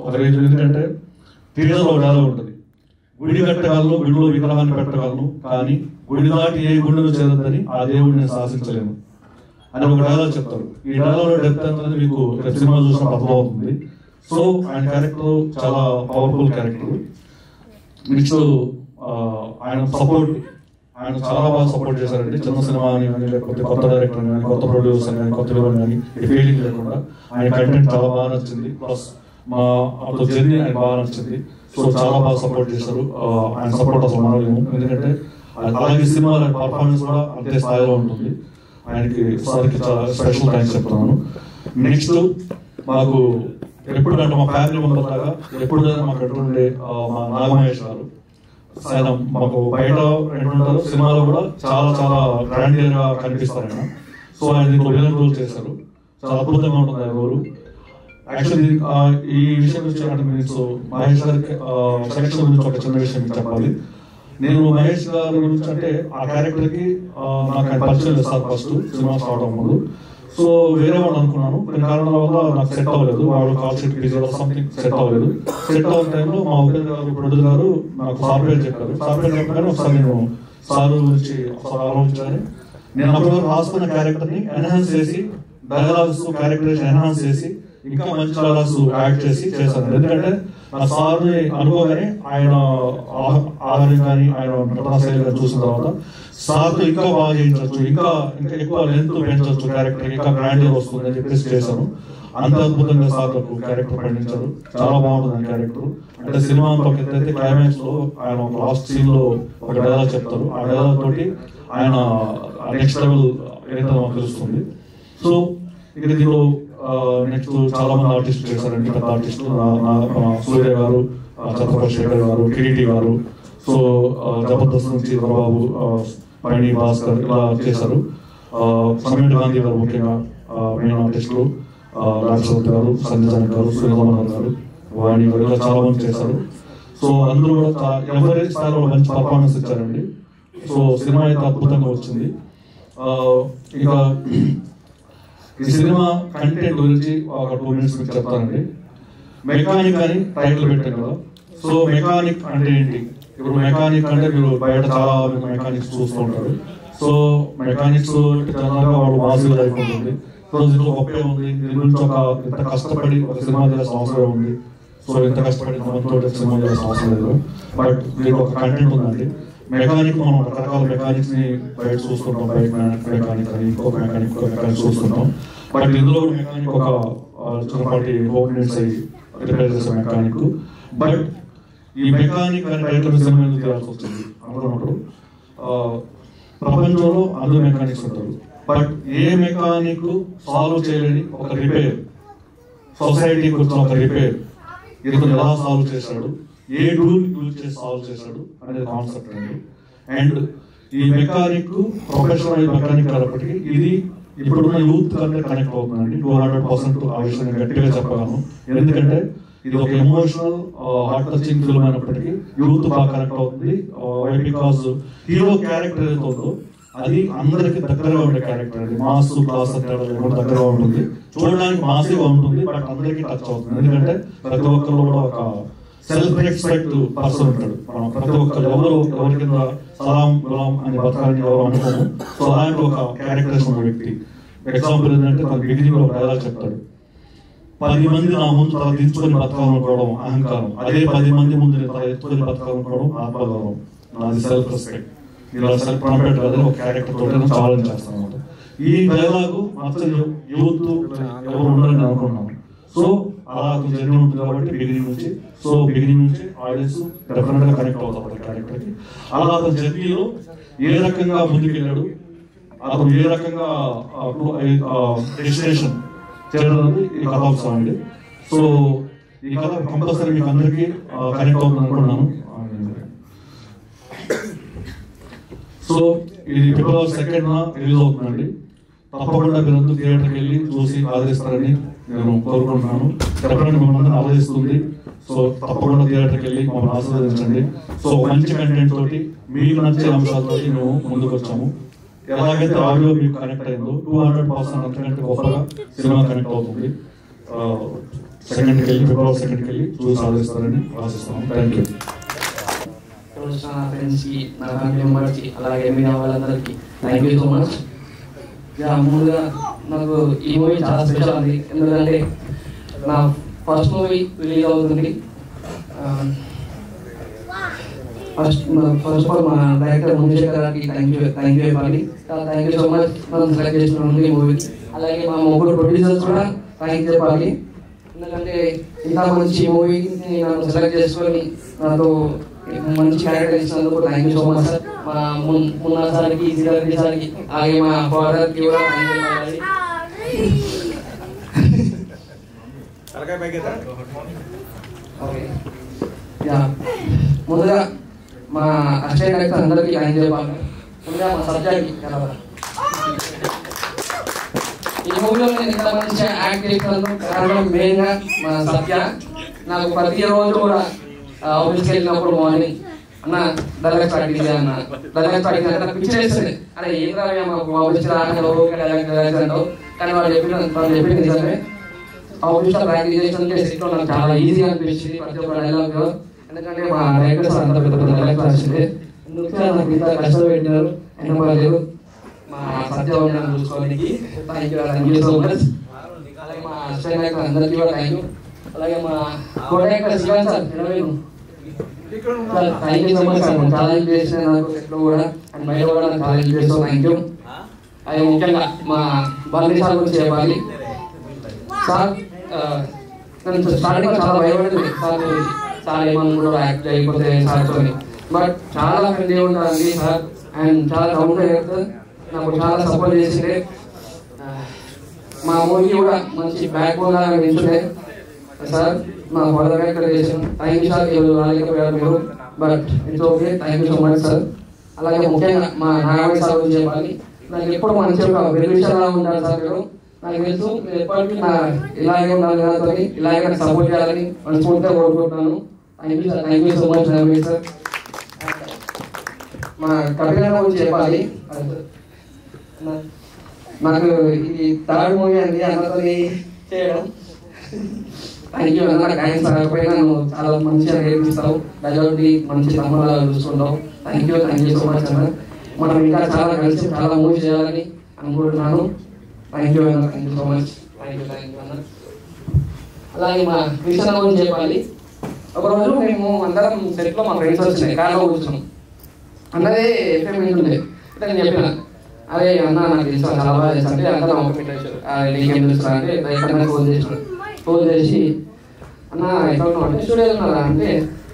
C: ఒక రేంజ్ ఎందుకంటే టీజర్ లో డైలాగ్ ఉంటుంది, గుడి కట్టగలను, గుడిలో విగ్రహాన్ని పెట్టగలను, కానీ గుడి దాటి ఏ గుండెను చేరదని ఆ దేవుడిని శాసించలేను అని ఒక డైలాగ్ చెప్తారు. ఈ డైలాగ్ డెప్త్ అనేది మీకు సినిమా చూసినప్పుడు అర్థమవుతుంది. సో ఆయన క్యారెక్టర్ చాలా పవర్ఫుల్ క్యారెక్టర్. నెక్స్ట్ ఆయన సపోర్ట్, ఆయన చాలా బాగా సపోర్ట్ చేశారండి. చిన్న సినిమా అని కానీ లేకపోతే కొత్త డైరెక్టర్ కానీ కొత్త ప్రొడ్యూసర్ కానీ కొత్త హీరో కానీ ఈ ఫీలింగ్ లేకుండా ఆయన కంటెంట్ చాలా బాగా నచ్చింది. ప్లస్ మా అప్పుడు జర్నీ ఆయన బాగా నచ్చింది. సో చాలా బాగా సపోర్ట్ చేశారు. ఆయన సపోర్ట్ అసలు మనలేము, ఎందుకంటే అలాగే సినిమా పర్ఫార్మెన్స్ కూడా అంతే స్థాయిలో ఉంటుంది. ఆయనకి సార్కి చాలా స్పెషల్ థ్యాంక్స్ చెప్తున్నాను. నెక్స్ట్ మాకు ఎప్పుడంటే మా ఫ్యామిలీ మెంబర్లాగా ఎప్పుడు మాకు ఎటువంటి మా నాగమహేష్ గారు ఆయన మాకు బయట ఎట్లుంటారు సినిమాలో కూడా చాలా చాలా గ్రాండ్ గా కనిపిస్తారు ఆయన. సో ఆయన దీంట్లో విలన్ రోల్ చేశారు. చాలా అద్భుతంగా ఉంటుంది ఆ రోల్. యాక్చువల్లీ ఈ విషయం గురించి అంటే మీన్స్ మహేష్ గారికి సెలక్షన్ గురించి ఒక చిన్న విషయం చెప్పాలి. నేను మహేష్ గారి గురించి అంటే ఆ క్యారెక్టర్ కి నాకు ఆయన పరిచయం లేదు సార్ ఫస్ట్ సినిమా స్టార్ట్ అవ్వదు. సో వేరే వాళ్ళు అనుకున్నాను, కొన్ని కారణాల వల్ల నాకు సెట్ అవ్వలేదు. వాళ్ళు call sheet busy something set అవ్వలేదు. సెట్ అవ్వని టైంలో మా ఉపేంద్ర గారు ప్రొడ్యూసర్ గారు నాకు సాఫ్ట్వేర్ చెప్పారు. సాఫ్ట్వేర్ చెప్పగానే ఒకసారి నేను సార్ గురించి ఒకసారి ఆలోచించాను. నేను అప్పటి వరకు రాసుకున్న క్యారెక్టర్ ని ఎన్హాన్స్ చేసి డైలాగ్స్ క్యారెక్టరేషన్ ఎన్హాన్స్ చేసి ఇంకా మంచి డైలాగ్స్ యాడ్ చేసి చేశాను. ఎందుకంటే నా సార్ని అనుకోగానే ఆయన ఆహారం కానీ ఆయన నటనా శైలి కానీ చూసిన తర్వాత సార్తో ఇంకా బాగా చేయించవచ్చు, ఇంకా ఇంకా ఎక్కువ లెంత్ పెంచవచ్చు, క్యారెక్టర్ ఇంకా గ్రాండ్ వస్తుంది అని చెప్పేసి చేశాను. అంత అద్భుతంగా సార్ క్యారెక్టర్ పండించారు. చాలా బాగుంటుంది ఆ క్యారెక్టర్. అంటే సినిమా అంతా ఒక ఎత్తైతే క్లైమాక్స్ లో ఆయన ఒక లాస్ట్ సీన్ లో ఒక డైలాగ్ చెప్తారు. ఆ డైలాగ్ తోటి ఆయన నెక్స్ట్ లెవెల్ ఏదైతే మాకు తెలుస్తుంది. సో ఇక దీనిలో నెక్స్ట్ చాలా మంది ఆర్టిస్టులు చేశారండి, పెద్ద ఆర్టిస్టులు. సూర్య గారు, ఛత్రపతి శేఖర్ గారు, కిరీటి గారు, సో జబర్దస్త్ నుంచి బాబు, పైని భాస్కర్ ఇలా చేశారు. సమీర్ గాంధీ గారు ముఖ్యంగా మెయిన్ ఆర్టిస్టులు, రాజశేఖర్ గారు, సంజయ్ గారు, సూర్యకుమార్ గారు, వాణి గారు ఇలా చాలా మంది చేశారు. సో అందరూ కూడా ఎవరి స్థాయిలో మంచి పర్ఫార్మెన్స్ ఇచ్చారండి. సో సినిమా అయితే అద్భుతంగా వచ్చింది. ఇక ఈ సినిమా కంటెంట్ గురించి ఒక 2 minutes మీకు చెప్తానండి. మెకానిక్ అని టైటిల్ పెట్టాను కదా. సో మెకానిక్ అంటే ఏంటి? ఇప్పుడు మెకానిక్ అంటే మీరు బయట చాలా మెకానిక్స్ చూస్తూ ఉంటారు. సో మెకానిక్స్ జనరల్గా వాళ్ళు వాసులు అయిపోతుంది. సో దీంట్లో గొప్పే ఉంది. దీని గురించి ఇంత కష్టపడి ఒక సినిమా చేయాల్సిన అవసరం ఉంది. సో ఇంత కష్టపడి మనతో సినిమా చేయాల్సిన అవసరం లేదు. బట్ దీంట్లో ఒక కంటెంట్ ఉందండి. మెకానిక్ మనం రకరకాల మెకానిక్స్ ని బయట చూస్తుంటాం. బైక్ మెకానిక్ అని ఇంకొక మెకానిక్ చూస్తుంటాం. బట్ ఇందులో మెకానిక్ ఒక చిన్నపాటి హోమ్ నీడ్స్ అయ్యి రిపేర్ చేసే మెకానిక్. బట్ ఈ మెకానిక్ అనే టైటిల్ సినిమా ఎందుకు చేయాల్సి వచ్చింది అనుకున్నప్పుడు, ప్రపంచంలో అందరూ మెకానిక్స్ ఉంటారు. బట్ ఏ మెకానిక్ సాల్వ్ చేయలేని ఒక రిపేర్, సొసైటీకి వచ్చిన ఒక రిపేర్ ఇతను ఎలా సాల్వ్ చేశాడు, ఏ టూల్ యూజ్ చేసి సాల్వ్ చేశాడు అనేది కాన్సెప్ట్ అండి. అండ్ ఈ మెకానిక్ ప్రొఫెషనల్ మెకానిక్ కాబట్టి ఇది ఇప్పుడున్న యూత్ కంటే కనెక్ట్ అవుతుందండి. 200% ఆ విషయం గట్టిగా చెప్పగలను. ఎందుకంటే ఇది ఒక ఎమోషనల్ హార్ట్ టచింగ్ ఫిల్మ్ అయినప్పటికీ యూత్ బాగా కనెక్ట్ అవుతుంది. బికాస్ హీరో క్యారెక్టర్ ఏదైతే ఉందో అది అందరికి దగ్గరగా ఉండే క్యారెక్టర్ అండి. మాస్ క్లాస్ దగ్గరగా ఉంటుంది. చూడడానికి మాసిగా ఉంటుంది, బట్ అందరికీ టచ్ అవుతుంది. ఎందుకంటే ప్రతి ఒక్కరు కూడా ఒక సెల్ఫ్ రెస్పెక్ట్ పర్సన్ ఉంటాడు. ప్రతి ఒక్కరు ఎవరి కింద సలాం గులాం అని బతకాలని ఎవరు అనుకోము. సో అలాంటి ఒక క్యారెక్టర్స్ ఉన్న వ్యక్తి. ఎగ్జాంపుల్ ఏంటంటే తన బిగినింగ్ లో ఒక డైలాగ్ చెప్తాడు, 10 మంది నా ముందు తల దించుకొని బతకాలనుకోవడం అహంకారం, అదే 10 మంది ముందు తల ఎత్తుకొని బతకాలనుకోవడం ఆత్మగౌరవం, నాది సెల్ఫ్ రెస్పెక్ట్. ఇలా సెల్ఫ్ ప్రాంపెక్ట్ అనేది ఒక క్యారెక్టర్ తోటి ఛాలెంజ్ చేస్తాను అనమాట. ఈ డైలాగు అసలు యూత్ ఎవరు ఉండరని అనుకున్నాను. సో అలా జర్నీ ఉంటుంది కాబట్టి బిగినింగ్ నుంచి ఆడియన్స్ డెఫినెట్ గా కనెక్ట్ అవుతారు క్యారెక్టర్ కి. అలా అతని జర్నీలో ఏ రకంగా ముందుకెళ్ళాడు, అతను ఏ రకంగా డెస్టినేషన్ చేయాలన్నది ఈ కథాంశం అండి. సో ఈ కథ కంపల్సరీ మీకు అందరికీ కనెక్ట్ అవుతుంది అనుకుంటున్నాను. సో ఇది February 2nd రిలీజ్ అవుతుందండి. తప్పకుండా మీరందరూ థియేటర్కి వెళ్ళి చూసి ఆదరిస్తారని నేను కోరుకుంటున్నాను. డెఫినెట్ మిమ్మల్ని ఆదరిస్తుంది. సో తప్పకుండా థియేటర్కి వెళ్ళి మమ్మల్ని ఆశీర్వదించండి. సో మంచి కంటెంట్ తోటి మీకు నచ్చే అంశాలతో మేము ముందుకు వచ్చాము. ఎలాగైతే ఆడియో మీకు కనెక్ట్ అయిందో 200% అంతకంటే గొప్పగా సినిమా కనెక్ట్ అవుతుంది. February 2nd వెళ్ళి చూసి ఆదరిస్తారని ఆశిస్తున్నాం. Thank you.
D: నా ఫ్రెండ్స్ కి, నా ఫ్యామిలీ మెంబర్స్ కి, అలాగే మీడియా వాళ్ళందరికీ థ్యాంక్ యూ సో మచ్. ముందుగా నాకు ఈ మూవీ చాలా స్పెషల్ ఉంది. ఎందుకంటే నా ఫస్ట్ మూవీ రిలీజ్ అవుతుంది. ఫస్ట్ ఆఫ్ ఆల్ మా డైరెక్టర్ మునిశేఖర్ గారికి థ్యాంక్ యూ చెప్పాలి. థ్యాంక్ యూ సో మచ్ మనం సెలెక్ట్ చేసిన ఈ మూవీకి. అలాగే మా ముగ్గురు ప్రొడ్యూసర్స్ కూడా థ్యాంక్ చెప్పాలి. ఎందుకంటే ఇంత మంచి మూవీని నన్ను సెలెక్ట్ చేసుకొని నాతో మంచి క్యారెక్టర్ ఇచ్చినందుకు thank you so much sir. మా మున్నా సార్కి, సిద్ధార్థి సార్కి, అలాగే మా ఫాదర్కి కూడా థ్యాంక్ యూ చెప్పాలి. ముందుగా మా అక్షయ్ డైరెక్టర్ అందరికీ థ్యాంక్ యూ చెప్పాలి. ముందుగా మా సబ్జెక్ట్కి ఈ మూవీలో నేను ఇంత మంచిగా యాక్ట్ చేసినందుకు కారణం మెయిన్గా మా సత్య. నాకు ప్రతిరోజు కూడా ఆఫీస్కి వెళ్ళినప్పుడు మార్నింగ్ అన్న డైలాగ్ స్టార్ట్ అన్న డైలాగ్ స్టార్ట్ నాకు పిచ్చి వేస్తుంది. అరే ఏం రాగా మాకు ఆఫీస్ డైలాగ్ అంటావు. కానీ వాళ్ళు చెప్పింది నిజమే. ఆఫీస్లో ప్రాక్టీస్ చేసినందుకు నాకు చాలా ఈజీగా అనిపించింది ప్రతి ఒక్క డైలాగ్. ఎందుకంటే మా డైరెక్టర్స్ అంత పెద్ద పెద్ద డైలాగ్ రాసింది. ఎందుకు నాకు ఇంత కష్టం పెట్టినారు అయినా పర్లేదు మా సత్యం చూసుకోవడానికి. Thank you so much. అలాగే మా అసిస్టెంట్ డైరెక్టర్ అందరికీ కూడా థ్యాంక్ యూ. అలాగే మా co director Sivan sir thank you so much sir. చాలా హెల్ప్ చేసిన నాకు ఎట్లో కూడా అండ్ బయట కూడా నాకు చాలా హెల్ప్ చేస్తాం. Thank you. అలాగే ముఖ్యంగా మా బాలీ సార్ గురించి చెప్పాలి. సార్ నేను స్టార్టింగ్లో చాలా భయపడింది సార్, చాలా ఏమనుకుంటారు యాక్ట్ అయిపోతే సార్తో, బట్ చాలా ఫ్రెండ్లీ ఉంటారండి సార్. అండ్ చాలా డౌన్ టు ఎర్త్, నాకు చాలా సపోర్ట్ చేసిండే. మా మూవీ కూడా మంచి బ్యాక్ బోన్ లాగా నిల్చుండే సార్. మా father expectation thank you sir. రాలేకపోయారు మీరు, but it's okay. Thank you so much sir. అలాగే ముఖ్యంగా మా నాగమణి సార్ గురించి చెప్పాలి. నాకు ఎప్పుడు మంచిగా వెలుగులా ఉంటారు సార్. మీరు నాకు తెలుసు, మీరు ఎప్పటికీ ఇలాగే ఉండాలి, నాతో ఇలాగే నాకు సపోర్ట్ చేయాలని మనస్ఫూర్తిగా కోరుకుంటున్నాను. Thank you sir. Thank you so much Nagamani sir. మా కపిల్ గురించి చెప్పాలి. నాకు ఇది థర్డ్ మూవీ అండి అన్నతో చేయడం. థ్యాంక్ యూ అన్న. థ్యాంక్స్ రాకపోయినా నువ్వు చాలా మంచిగా నేర్పిస్తావు, డైలాగ్ మంచి తమ్ముళ్ళ చూసుకుంటావు. థ్యాంక్ యూ సో మచ్ అన్న. మనం ఇంకా చాలా కలిసి చాలా మూవీ చేయాలని అనుకుంటున్నాను. థ్యాంక్ యూ అన్న. Thank you so much. Thank you అన్న. అలాగే మా విషయం గురించి చెప్పాలి. ఒకరోజు మేము అందరం సెట్లో మా ఫ్రెండ్స్ వచ్చినాయి, కార్లో కూర్చున్నాం. అన్నదే ఎఫ్ఎం ఉండే. నేను చెప్పిన, అరే అన్న నాకు తెలుసు చాలా బాగా చేస్తా అంటే అందరం ఒక పెట్టేశారు. నీకేం తెలుసు అంటే రైట్ ఫోన్ చేసి అన్న ఎక్కడ ఉన్నావు అంటే స్టూడియోలో ఉన్నారా అంటే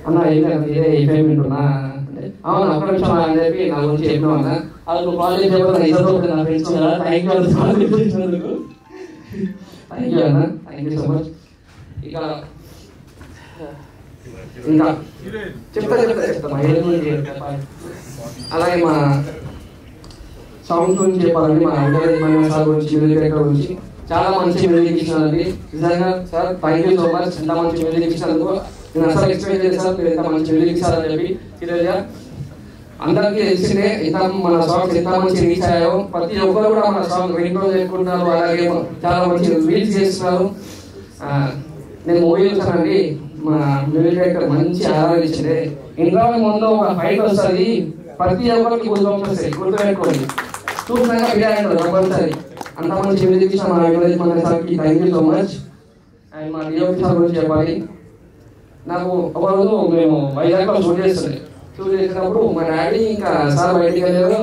D: అన్న ఇదే ఎఫ్ఎం వింటున్నా అంటే అవును అక్కడ నిమిషం అని చెప్పి నా గురించి చెప్పినావు అన్న. అది నువ్వు కాల్ చేసి చెప్పాను ఇద్దరు నా ఫ్రెండ్స్ కదా. థ్యాంక్ యూ చేసినందుకు. థ్యాంక్ యూ అన్న. Thank you so much. ఇంకా చెప్తా అలాగే మా సాంగ్స్ గురించి చెప్పాలండి. మా ఇంటర్వ్యూ సార్ గురించి, మ్యూజిక్ డైరెక్టర్ గురించి చాలా మంచి మ్యూజిక్ ఇచ్చినారండి. నిజంగా sir thank you so much. ఎంత మంచి మ్యూజిక్ ఇచ్చినందుకు నేను అసలు ఎక్స్పెక్ట్ చేశాను మీరు ఎంత మంచి మ్యూజిక్ ఇచ్చారని చెప్పి. ఈరోజు అందరికీ తెలిసిందే ఎంత మన సాంగ్స్ ఎంత మంచి రీచ్ అయ్యాయో. ప్రతి ఒక్కరు కూడా మన సాంగ్ రింగ్ చేసుకుంటున్నారు, అలాగే చాలా మంచి రీల్స్ చేస్తున్నారు. నేను మూవీ చూసానండి, మా మ్యూజిక్ డైరెక్టర్ మంచి ఆధారం ఇచ్చింది. ఇంట్లో ముందు ఒక ఫైట్ వస్తుంది, ప్రతి ఒక్కరికి గుర్తొస్తుంది, గుర్తుపెట్టుకోండి. చూసినాక బిడ్డ కంపల్సరీ. అంత మంచి మ్యూజిక్ ఇచ్చిన మా మన సార్కి thank you so much. And మా డిఓపి సార్ గురించి చెప్పాలి. నాకు ఒకరోజు మేము వైజాగ్లో షూట్ చేసినప్పుడు మా డాడీ ఇంకా సార్ బయటికి వెళ్ళారు.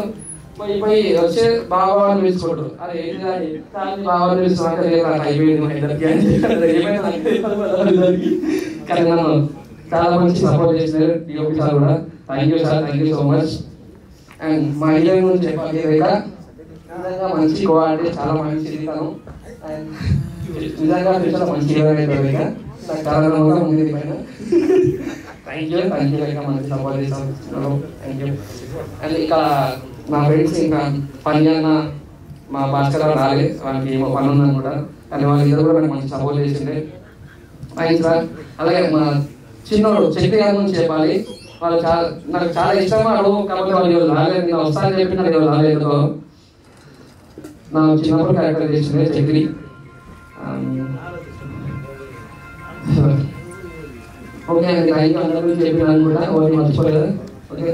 D: పోయి వచ్చే బాబా అని పిలుచుకుంటారు. అరే ఏంటి బాబా అని పిలుచుకుంటే అయిపోయింది కానీ నన్ను చాలా మంచి సపోర్ట్ చేసినారు డిఓపి సార్ కూడా. Thank you sir. Thank you so much. And మా హీరోయిన్ గురించి చెప్పాలి. నిజంగా మంచి కోఆర్డినే చాలా మంచి తను. అండ్ నిజంగా ఫ్యూచర్లో మంచి హీరోయిన్ అవుతుంది. నాకు చాలా ఉంది పైన. థ్యాంక్ యూ మంచి సపోర్ట్ చేస్తాను. Thank you. అండ్ ఇక్కడ మా ఫ్రెండ్స్ ఇంకా పని అన్న మా భాస్కర్ రాలేదు, వాళ్ళకి ఏమో పని ఉందనుకుంటా. కానీ వాళ్ళిద్దరు కూడా నాకు మంచి సపోర్ట్ చేసిండే. Thanks sir. అలాగే మా చిన్నోడు శక్తి గారి గురించి చెప్పాలి. వాళ్ళు నాకు చాలా ఇష్టం వాడు, కాకపోతే వాళ్ళు ఈరోజు రాలేదు. నేను వస్తానని చెప్పి నాకు ఈరోజు రాలేదు. నా చిన్నప్పుడు క్యారెక్టర్ చేసింది చక్రి. ఓకే అండి. థ్యాంక్ యూ అందరి గురించి చెప్పినాను కూడా, ఓకే మర్చిపోలేదు. ఓకే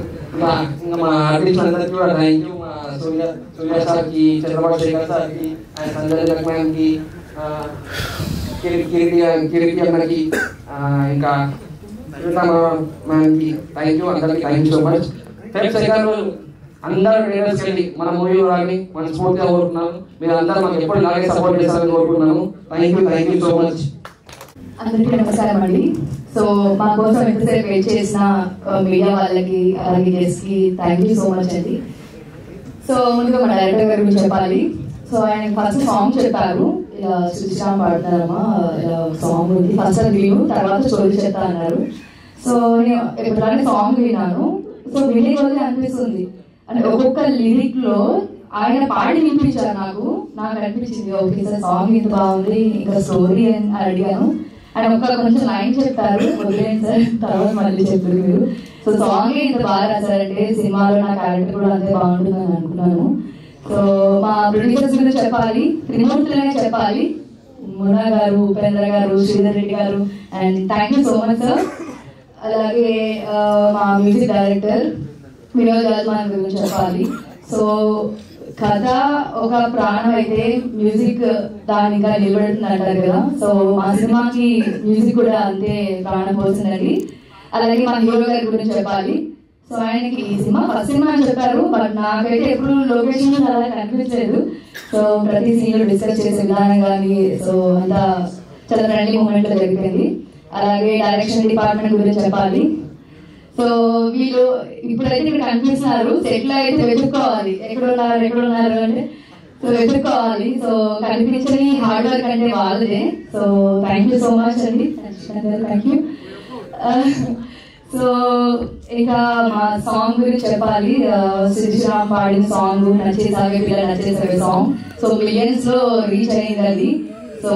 D: ఇంకా మా ఆర్టిస్ట్ అందరికీ కూడా థ్యాంక్ యూ. మా సూర్య సార్కి, చంద్రబాబు శేఖర్ సార్కి, అండ్ సంజయ్ లక్ష్మణ్కి, కిరీటి అన్నకి, ఇంకా మ్యామ్కి థ్యాంక్ యూ. అందరికీ thank you so much. Feb second రోజు అందరూ ట్రైలర్స్కి వెళ్ళి మన మూవీ రాని మనస్ఫూర్తిగా కోరుకున్నాను. మీరు అందరూ మాకు ఎప్పుడు ఇలాగే సపోర్ట్ చేస్తారని కోరుకుంటున్నాను. Thank you so much.
E: అందరికీ నమస్కారం అండి. సో మా కోసం ఎంతసేపు వెయిట్ చేసిన మీడియా వాళ్ళకి, అలాగే గెస్ట్ కి థ్యాంక్ యూ సో మచ్ అండి. సో ముందుగా మా డైరెక్టర్ గారి గురించి చెప్పాలి. సో ఆయన ఫస్ట్ సాంగ్ చెప్పారు, ఇలా శ్రీశ్రామ్ పాడుతున్నారమ్మా ఇలా సాంగ్ ఉంది. ఫస్ట్ అది విను, తర్వాత స్టోరీ చెప్తా అన్నారు. సో నేను ఎప్పుడైనా సాంగ్ విన్నాను. సో వినే రోజు అనిపిస్తుంది అంటే ఒక్కొక్క లిరిక్ లో ఆయన పాడి వినిపించారు. నాకు అనిపించింది ఓకే సార్ సాంగ్ ఇంత బాగుంది, ఇంకా స్టోరీ అని అడిగాను. ఆయన ఒక్క కొంచెం లైన్ చెప్పారు, వదిలేండి సార్ తర్వాత మళ్ళీ చెప్పారు మీరు. సో సాంగ్ ఇంత బాగా రాశారంటే సినిమాలో నా క్యారెక్టర్ కూడా అంతే బాగుంటుందని అనుకున్నాను. సో మా ప్రొడ్యూసర్స్ గురించి చెప్పాలి, త్రిమూర్తులనే చెప్పాలి. మున్నా గారు, ఉపేంద్ర గారు, శ్రీధర్ రెడ్డి గారు, and thank you so much sir. అలాగే మా మ్యూజిక్ డైరెక్టర్ వినోద్ రాజ్మాన్ గురించి చెప్పాలి. సో కథ ఒక ప్రాణం అయితే మ్యూజిక్ దానిగా నిలబడుతుంది అంటారు కదా. సో మా సినిమాకి మ్యూజిక్ కూడా అంతే ప్రాణం పోతుందండి. అలాగే మా హీరో గారి గురించి చెప్పాలి. సో ఆయనకి ఈ సినిమా ఫస్ట్ సినిమా అని చెప్పారు, బట్ నాకైతే ఎప్పుడు లొకేషన్ అలా కనిపించలేదు. సో ప్రతి సీన్ డిస్కస్ చేసే విధానం కానీ సో అంతా చాలా ఫ్రెండ్లీ మూమెంట్ జరిగిపోయింది. అలాగే డైరెక్షన్ డిపార్ట్మెంట్ గురించి చెప్పాలి. సో వీళ్ళు ఇప్పుడైతే ఇక్కడ కనిపిస్తున్నారు, సెటిల్ అయితే వెతుక్కోవాలి ఎక్కడున్నారు అంటే సో వెతుక్కోవాలి. సో కనిపించని హార్డ్ వర్క్ అంటే వాళ్ళదే. So thank you so much అండి, థ్యాంక్ యూ. సో ఇంకా మా సాంగ్ గురించి చెప్పాలి. శ్రీరామ్ పాడిన సాంగ్ నచ్చేసాగే పిల్లలు నచ్చేసాగే సాంగ్ సో మిలియన్స్ లో రీచ్ అయింది అది. సో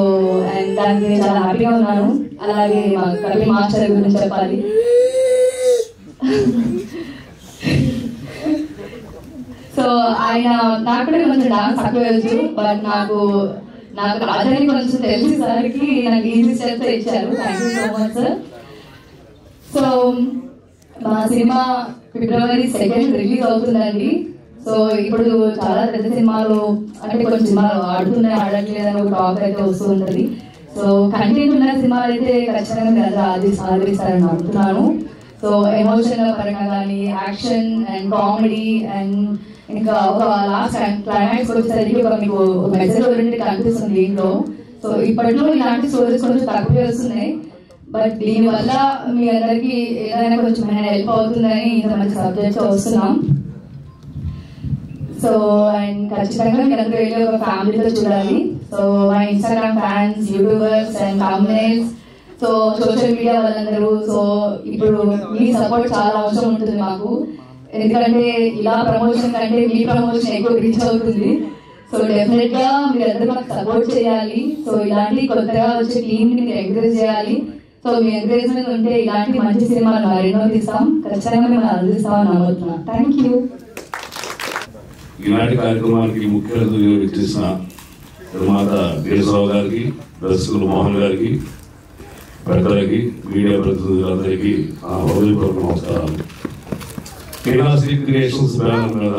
E: అండ్ దానికి చాలా హ్యాపీగా ఉన్నాను. అలాగే మా కవి మాస్టర్ గురించి చెప్పాలి. సో ఆయన నాకు కూడా కొంచెం డాన్స్ తక్కువ తెలుసు, బట్ నాకు రాజాని కొంచెం తెలిసేసరికి నాకు ఈజీ స్టెప్స్ ఇచ్చారు. Thank you so much sir. So మా సినిమా February 2 రిలీజ్ అవుతుందండి. సో ఇప్పుడు చాలా పెద్ద సినిమాలు అంటే కొన్ని సినిమాలు ఆడుతున్నాయి ఆడట్లేదని ఒక టాక్ అయితే వస్తూ ఉంటుంది. సో కంటెంట్ ఉన్న సినిమాలు అయితే ఖచ్చితంగా మీరు ఆదరిస్తారని నమ్ముతున్నాను. సో ఎమోషనల్ పరంగా కానీ యాక్షన్ అండ్ కామెడీ అండ్ ఇంకా ఒక లాస్ట్ క్లైమాక్స్ వచ్చేసరికి ఒక మీకు ఒక మెసేజ్ ఓరియంటెడ్ కనిపిస్తుంది దీంట్లో. సో ఇప్పట్లో ఇలాంటి స్టోరీస్ కొంచెం తక్కువ వస్తున్నాయి, బట్ దీనివల్ల మీ అందరికి ఏదైనా కొంచెం హెల్ప్ అవుతుందని ఇంత మంచి సబ్జెక్ట్ వస్తున్నాం. సో అండ్ ఖచ్చితంగా మీరందరూ వెళ్ళి ఒక ఫ్యామిలీతో చూడాలి. సో మా Instagram fans, YouTubers and thumbnails, so social media వాళ్ళందరూ, సో ఇప్పుడు మీ సపోర్ట్ చాలా అవసరం ఉంటుంది మాకు. ఎందుకంటే ఇలా ప్రమోషన్ కంటే మీ ప్రమోషన్ ఎక్కువ రీచ్ అవుతుంది. సో డెఫినెట్ గా మీరందరూ మాకు సపోర్ట్ చేయాలి. సో ఇలాంటి కొత్తగా వచ్చే టీమ్ ని మీరు ఎంకరేజ్ చేయాలి. సో మీ ఎంకరేజ్మెంట్ ఉంటే ఇలాంటి మంచి సినిమాలు మరెన్నో తీస్తాం, ఖచ్చితంగా మేము అందిస్తామని నమ్ముతున్నాం. Thank you.
F: ఈనాటి కార్యక్రమానికి ముఖ్య అతిథిగా విచ్చేసిన నిర్మాత దేశరావు గారికి, దర్శకులు మోహన్ గారికి, పెద్దలకి, మీడియా ప్రతినిధులందరికీ నా హృదయపూర్వక నమస్కారాలు. కేనాశ్రీ క్రియేషన్స్ బ్యానర్ మీద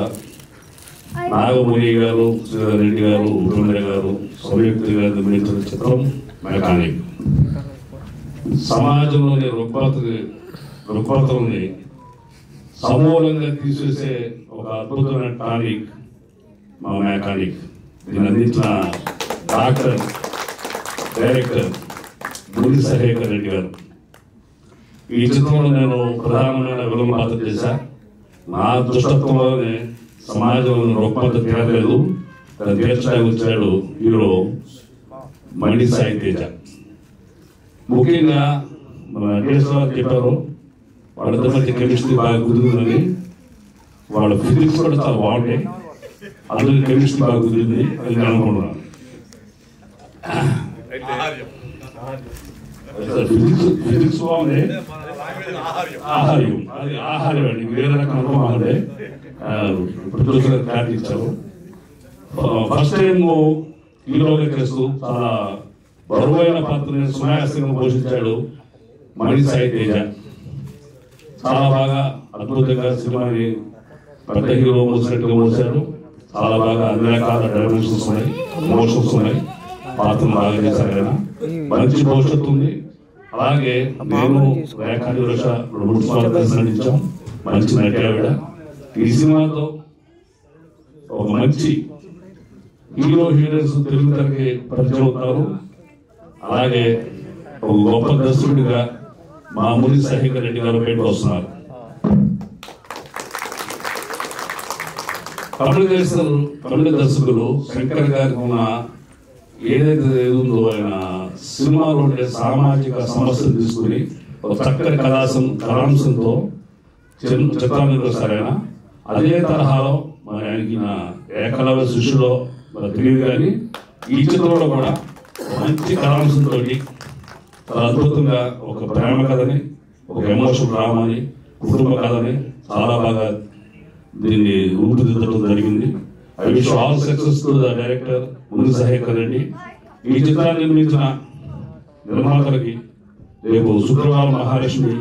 F: నాగముని గారు, శ్రీధర్ రెడ్డి గారు, ఉపేంద్ర గారు సంయుక్తంగా నిర్మించిన చిత్రం మెకానిక్. సమాజంలోని రుగ్మతల్ని సమూలంగా తీసేసే ఒక అద్భుతమైన టానిక్ మా మెకానిక్. దీన్ని అందించిన డాక్టర్, డైరెక్టర్ గుడి సహేకర్ రెడ్డి గారు. ఈ చిత్రంలో నేను ప్రధానమైన విలన్ పాత్ర చేశా. నా దుష్టత్వంలోనే సమాజంలో రుగ్మత తీరలేదు, తను తీర్చడానికి వచ్చాడు హీరో మండి సాయి తేజ. ముఖ్యంగా మన కేశవరావు చెప్పారు, వాళ్ళిద్దరి మధ్య కెమిస్ట్రీ బాగా కుదురుతుందని. వాళ్ళ ఫిజిక్స్ కూడా చాలా బాగుంటాయి, అందులో కెమిస్ట్రీ బాగా కుదిరింది అని నేను అనుకుంటున్నాను. ఫిజిక్స్ బాగుంది, ఆహార్యం అది ఆహార్యం అండి, వేరే రకం అనుభవం. ఇప్పుడు చూసిన క్లారిటీ ఇచ్చారు. ఫస్ట్ టైం హీరోగా చేస్తూ చాలా బరువైన పాత్రని సునాయాసంగా పోషించాడు మణి సాయి తేజ. చాలా బాగా అద్భుతంగా సినిమాని పెద్ద హీరో మోసినట్టుగా మోసాడు. చాలా బాగా అన్ని రకాల డైమెన్షన్స్ ఉన్నాయి, ఎమోషన్స్ ఉన్నాయి. పాత్ర బాగా చేశారు ఆయన, మంచి భవిష్యత్తు ఉంది. అలాగే నేను రేఖాని వర్ష 2 సినిమాలు కలిసి నటించాం, మంచి నటి ఆవిడ. ఈ సినిమాతో ఒక మంచి హీరో హీరోయిన్స్ తెలుగు తెరకి పరిచయం అవుతారు. అలాగే ఒక గొప్ప దర్శకుడిగా మా ముని సహేకర్ రెడ్డి గారు బయటకు వస్తున్నారు. తమిళ దర్శకులు శంకర్ గారికి ఉన్న ఏదైతే ఉందో ఆయన సినిమాలో ఉండే సామాజిక సమస్యలు తీసుకుని ఒక చక్కని కథాంశంతో చిత్రాలు నిర్వహిస్తారు ఆయన. అదే తరహాలో మరి ఆయనకి నా ఏకలవ్య శిష్యులో మరి తెలియదు, కానీ ఈ చిత్రంలో కూడా మంచి కథాంశంతో చాలా అద్భుతంగా ఒక ప్రేమ కథని, ఒక ఎమోషనల్ డ్రామాని, కుటుంబ కథని చాలా బాగా దీన్ని రూపుదిద్దడం జరిగింది. I wish all success to the director ముని సహేకర్ రెడ్డి. ఈ చిత్రాన్ని నిర్మించిన నిర్మాతలకి రేపు శుక్రవారం మహాలక్ష్మి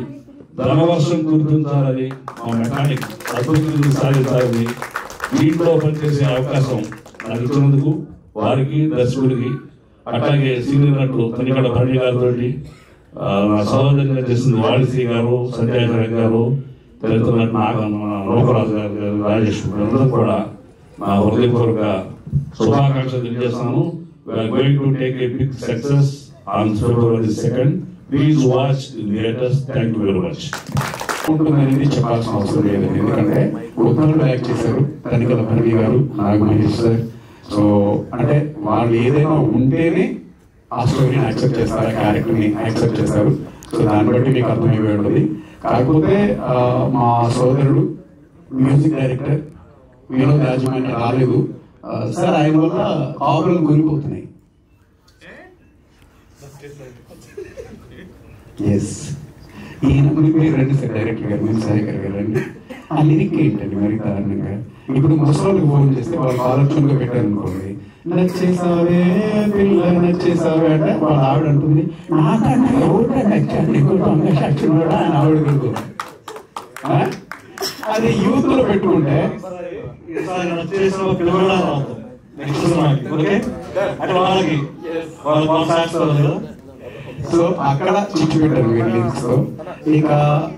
F: ధనవర్షం కురిపించాలని, మా మెకానిక్ అద్భుతంగా సాధించాలని, దీంట్లో పనిచేసే అవకాశం నాకు ఇచ్చినందుకు వారికి, దర్శకుడికి, అట్లాగే సీనియర్ నటులు తనికడ భరణి గారితో నా సహోదరంగా చేసింది వాణిశ్రీ గారు, సంజయ్ నాయక్ గారు, చరిత్ర లోకరాజు గారు, రాజేష్ అందరూ కూడా నా హృదయపూర్వక శుభాకాంక్షలు తెలియజేస్తాను. We're going to take a big success on February 2nd. Please watch in theatres. Thank you very much.
G: ఉంటుందనేది చెప్పాల్సిన అవసరం లేదు, ఎందుకంటే ఉత్తరాలు యాక్ట్ చేశారు తనికల భరణి గారు, నాగ మహేష్ సార్. సో అంటే వాళ్ళు ఏదైనా ఉంటేనే ఆ స్టోరీని యాక్సెప్ట్ చేస్తారు, ఆ క్యారెక్టర్ని యాక్సెప్ట్ చేస్తారు. సో దాన్ని బట్టి మీకు అర్థమైపోయి ఉంటుంది. కాకపోతే మా సోదరుడు మ్యూజిక్ డైరెక్టర్ వినోద్ రాజమాన్య రాలేదు సార్, ఆయన వల్ల కాపులు కూలిపోతున్నాయి. ఎస్, ఈయన మీరు రండి సార్, డైరెక్టర్ గారు, మీరు సాయి గారు రండి. ఆ లిరిక్ ఏంటండి మరి దారుణంగా. ఇప్పుడు ముసలోళ్ళకి ఫోన్ చేస్తే వాళ్ళు ఆలోచనగా పెట్టారు అనుకోండి, నచ్చేసావే పిల్ల నచ్చేసావే అంటే వాళ్ళ ఆవిడ అంటుంది, నాకన్నా ఎవరికైనా నచ్చాను అని ఆవిడ కడుతుంది. అది యూత్ లో పెట్టుకుంటే సో అక్కడ చిచ్చు పెట్టారు లింక్స్ తో. ఇక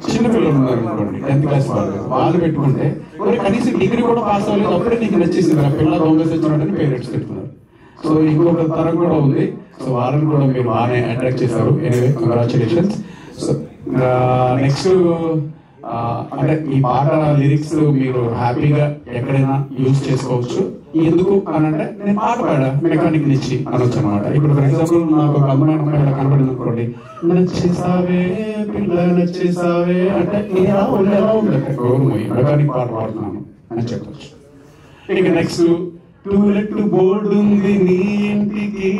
G: చిన్నపిల్లలు ఉన్నారు అనుకోండి, 10th క్లాస్ వాళ్ళు పెట్టుకుంటే కనీసం డిగ్రీ కూడా పాస్ అవ్వలేదు, అప్పుడే నీకు నచ్చేసింది ఆ పిల్ల దొంగ తెచ్చినట్టు పేరెంట్స్ పెట్టుకున్నారు. సో ఇంకొక తరం కూడా ఉంది. సో వాళ్ళని కూడా మీరు బాగానే అట్రాక్ట్ చేశారు. Anyway congratulations. సో నెక్స్ట్ అంటే ఈ పాట లిరిక్స్ మీరు హ్యాపీగా ఎక్కడైనా యూజ్ చేసుకోవచ్చు. ఎందుకు అని అంటే నేను పాట పాడా మెకానిక్ నుంచి అనొచ్చు అనమాట. ఇప్పుడు ఫర్ ఎగ్జాంపుల్ నాకు ఒక అమ్మాయి కనపడింది అనుకోండి, నచ్చేసావే పిల్ల నచ్చేసావే అంటే ఎలా ఉందంటే మెకానిక్ పాట పాడుతున్నాను అని చెప్పచ్చు. ఇక నెక్స్ట్ టూలెట్ బోర్డు ఉంది నీ ఇంటికి,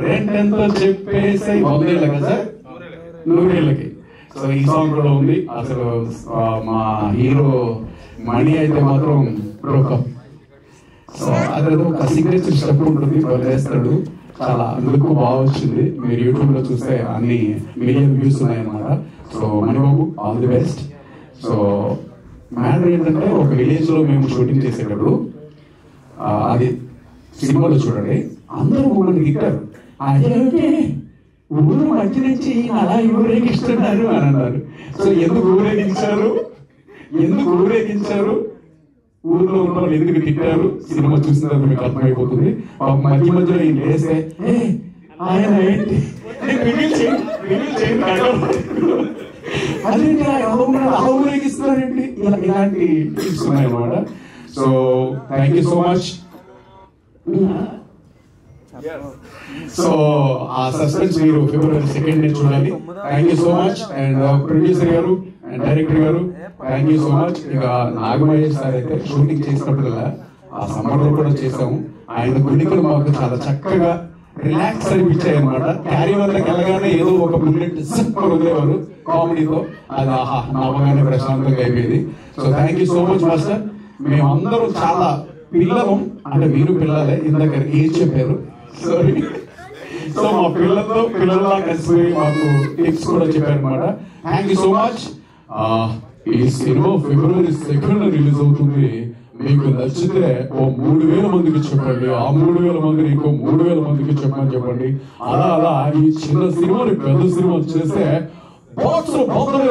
G: రెంట్ ఎంతో చెప్పేసి 100 ఏళ్ళ కదా సార్, 100 ఏళ్ళకి. సో ఈ సాంగ్ కూడా ఉంది. అసలు మా హీరో మణి అయితే మాత్రం బ్రోకప్. సో అదేదో ఒక సిగ్నేచర్ స్టెప్ ఉంటుంది, వేస్తాడు. చాలా లుక్ బాగా వచ్చింది. మీరు యూట్యూబ్ లో చూస్తే అన్ని మిలియన్ వ్యూస్ ఉన్నాయన్నమాట. So Manibabu all the best. So matter ఏంటంటే ఒక విలేజ్ లో మేము షూటింగ్ చేసేటప్పుడు అది సినిమాలో చూడండి, అందరూ మమ్మల్ని తిట్టారు, అదే ఊరు మధ్య నుంచి అలా ఊరేగిస్తున్నారు అని అన్నారు. సో ఎందుకు ఊరేగించారు, ఊర్లో ఉన్న వాళ్ళు ఎందుకు తిట్టారు, సినిమా చూసిన తర్వాత మీకు అర్థమైపోతుంది. మధ్య మధ్యలో ఈయన వేస్తే ఆయన ఏంటి అదే అలా ఊరేగిస్తున్నారేంటి, ఇలాంటి టిప్స్ ఉన్నాయన్నమాట. So thank you so much. So ఆ సస్పెన్స్ మీరు February 2nd చూడాలి. Thank you so much. And producer గారు అండ్ డైరెక్టర్ గారు థ్యాంక్ యూ సో మచ్. ఇక నాగమహేష్ సార్ అయితే షూటింగ్ చేసినప్పుడు ఆ సమ్మర్ లో కూడా చేసాము. ఆయన గుండెలు మాకు చాలా చక్కగా రిలాక్స్ అనిపించాయి అనమాట. క్యారీ వద్దకు వెళ్ళగానే ఏదో ఒక బుల్లెట్ వదిలేవారు కామెడీతో, అది ఆహా నవ్వగానే ప్రశాంతంగా అయిపోయింది. So thank you so much master. మేమందరూ చాలా పిల్లలు, అంటే మీరు పిల్లలే, ఇందాక ఏం చెప్పారు సారీ. సో మా పిల్లల్లా కలిసి మాకు టిప్స్ కూడా చెప్పారు అనమాట. Thank you so much. ఈ సినిమా February 2nd రిలీజ్ అవుతుంది. మీకు నచ్చితే ఓ 3000 మందికి చెప్పండి, ఆ 3000 మందిని ఇంకో 3000 మందికి చెప్పండి. అలా ఈ చిన్న సినిమాని పెద్ద సినిమా చేస్తే బాక్స్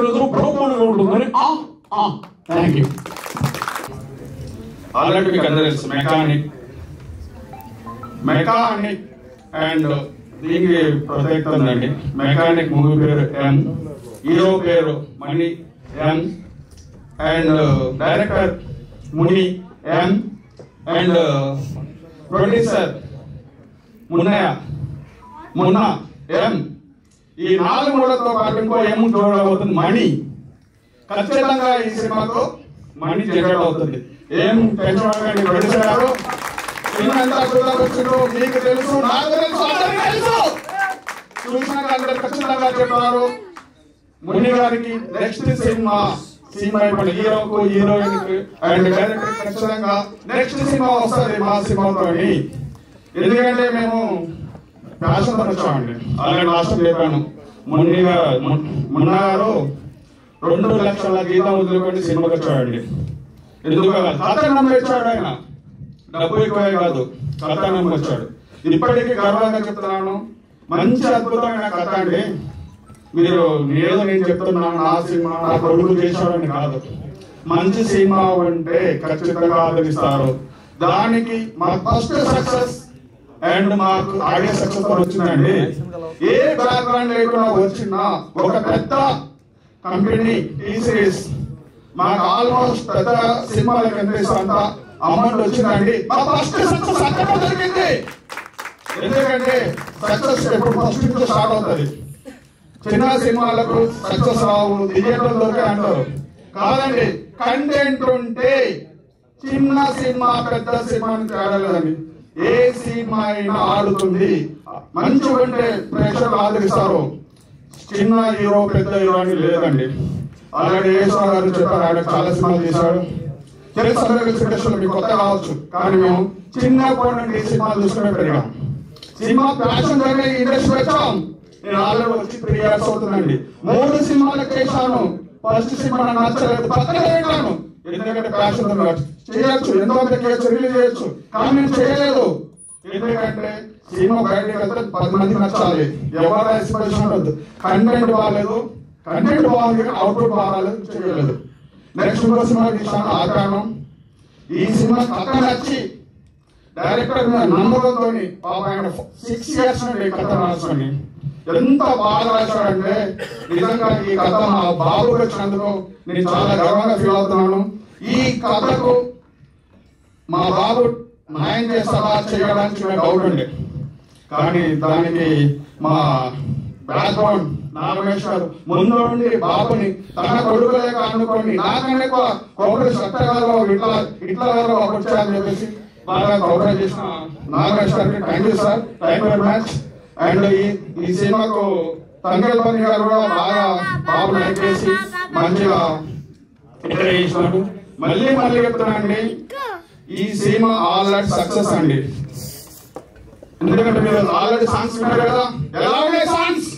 G: రోజు బ్రహ్మాండంగా ఉంటుందని. Thank you.
H: ఆల్రెడీ మీకు అందరూ తెలుసు మెకానిక్ అండ్ దీనికి ప్రత్యేకత ఉందండి. మెకానిక్ మూవీ పేరు ఎం, హీరో పేరు మణి ఎం, and director Muni M, and producer Munna ఎం. ఈ 4 మూలతో పాటు ఇంకో ఎం చూడబోతుంది మణి. ఖచ్చితంగా ఈ సినిమాతో మణి జనరేట్ అవుతుంది. ఏం టెన్షన్ ప్రొడ్యూసర్ గారు మీకు తెలుసు, నాకు తెలుసు, అందరికీ తెలుసు. చూసినాక అందరు ఖచ్చితంగా చెప్పారు ముని గారికి నెక్స్ట్ సినిమా అయిపోయింది. హీరోకు హీరోయిన్ కి అండ్ డైరెక్టర్ ఖచ్చితంగా నెక్స్ట్ సినిమా వస్తుంది మా సినిమాతో. ఎందుకంటే మేము ప్యాషన్ వచ్చామండి. అలాగే లాస్ట్ చెప్పాను, మున్నా గారు 2 లక్షల గీతం వదులుకొని సినిమాకి వచ్చాడండి. ఎందుకు కథ నమ్మొచ్చాడు ఆయన, డబ్బు ఎక్కువే కాదు, కథ నమ్మొచ్చాడు. ఇప్పటికీ గర్వంగా చెప్తున్నాను, మంచి అద్భుతమైన కథ అండి. మీరు ఏదో నేను చెప్తున్నాను నా సినిమా నా కొడుకు చేశాడని కాదు. మంచి సినిమా ఉంటే ఖచ్చితంగా ఆదరిస్తారు. దానికి మా ఫస్ట్ సక్సెస్ అండ్ మాకు ఆడియో సక్సెస్ వచ్చిందండి. ఏ బ్యాక్గ్రౌండ్ లేకుండా వచ్చిన ఒక పెద్ద కంపెనీ ఈ సిరీస్ మాకు ఆల్మోస్ట్ పెద్ద సినిమాలకు ఎంత అమౌంట్ వచ్చిందండి. మా ఫస్ట్ సక్సెస్ అక్కడ జరిగింది. ఎందుకంటే సక్సెస్ ఎప్పుడు ఫస్ట్ నుంచి స్టార్ట్ అవుతుంది. చిన్న సినిమాలకు సక్సెస్ రావు, థియేటర్ దొరికే అంటారు. కాదండి, కంటెంట్ ఉంటే చిన్న సినిమా పెద్ద సినిమా తేడాలేదండి. ఏ సినిమా అయినా ఆడుతుంది. మంచి ఉంటే ప్రేక్షకులు ఆదరిస్తారు. చిన్న హీరో పెద్ద హీరో అని లేదండి. ఆల్రెడీ యేశ్వర గారు చెప్పారు, ఆయన చాలా సినిమాలు చేశాడు. తెలుసు మీకు కొత్త కావచ్చు, కానీ మేము చిన్నప్పటి నుండి సినిమాలు చూసుకునే పెరిగాం. సినిమా ప్యాషన్ దగ్గర ఇండస్ట్రీ వచ్చాం. నేను ఆల్రెడీ వచ్చి 3 years అవుతుందండి. 3 సినిమాలకు చేశాను. ఫస్ట్ సినిమా నాకు నచ్చలేదు, పక్కన పెట్టాను. ఎందుకంటే ప్యాషన్ చేయొచ్చు, ఎంతో చేయొచ్చు, రిలీజ్ చేయొచ్చు, కానీ నేను చేయలేదు. ఎందుకంటే సినిమా బయటకు వెళ్తే 10 మందికి నచ్చాలి. ఎవరు ఎక్స్ప్రెషన్ ఉండదు. కంటెంట్ బాగాలేదు, కంటెంట్ బాగుంది కానీ అవుట్పుట్ బాగాలేదు, చేయలేదు. నెక్స్ట్ ఇంకో సినిమా తీసాను ఆకారం. ఈ సినిమా కథ నచ్చి డైరెక్టర్ మీద నమ్మకంతో ఆయన 6 years నుండి కథ రాసుకొని ఎంత బాగా రాశాడంటే నిజంగా ఈ కథ మా బాబుకి వచ్చినందుకు నేను చాలా గర్వంగా ఫీల్ అవుతున్నాను. ఈ కథకు మా బాబు న్యాయం చేస్తారా చేయడానికి డౌట్ ఉండే, కానీ దానికి మా బ్యాక్గ్రౌండ్ నాగమేశ్వర్ ముందు నుండి బాబుని తన కొడుకులే అనుకోండి నాకన్నా ఎక్కువ కోపరేట్ సత్యగారు ఇట్లా వచ్చాయని చెప్పేసి బాగా కోపరేట్ చేసిన నాగమేశ్వర్కి thank you sir, thank you very much. And ఈ సినిమాకు తంగేల్పల్లి గారు కూడా బాగా బాబు లైక్ చేసి మంచిగా ఎంకరేజ్ చేసినాడు. మళ్ళీ చెప్తున్నానండి, ఈ సినిమా ఆల్రెడీ సక్సెస్ అండి. ఎందుకంటే మీరు ఆల్రెడీ సాంగ్స్ విన్నారు కదా, ఎలా ఉన్నాయి సాంగ్స్?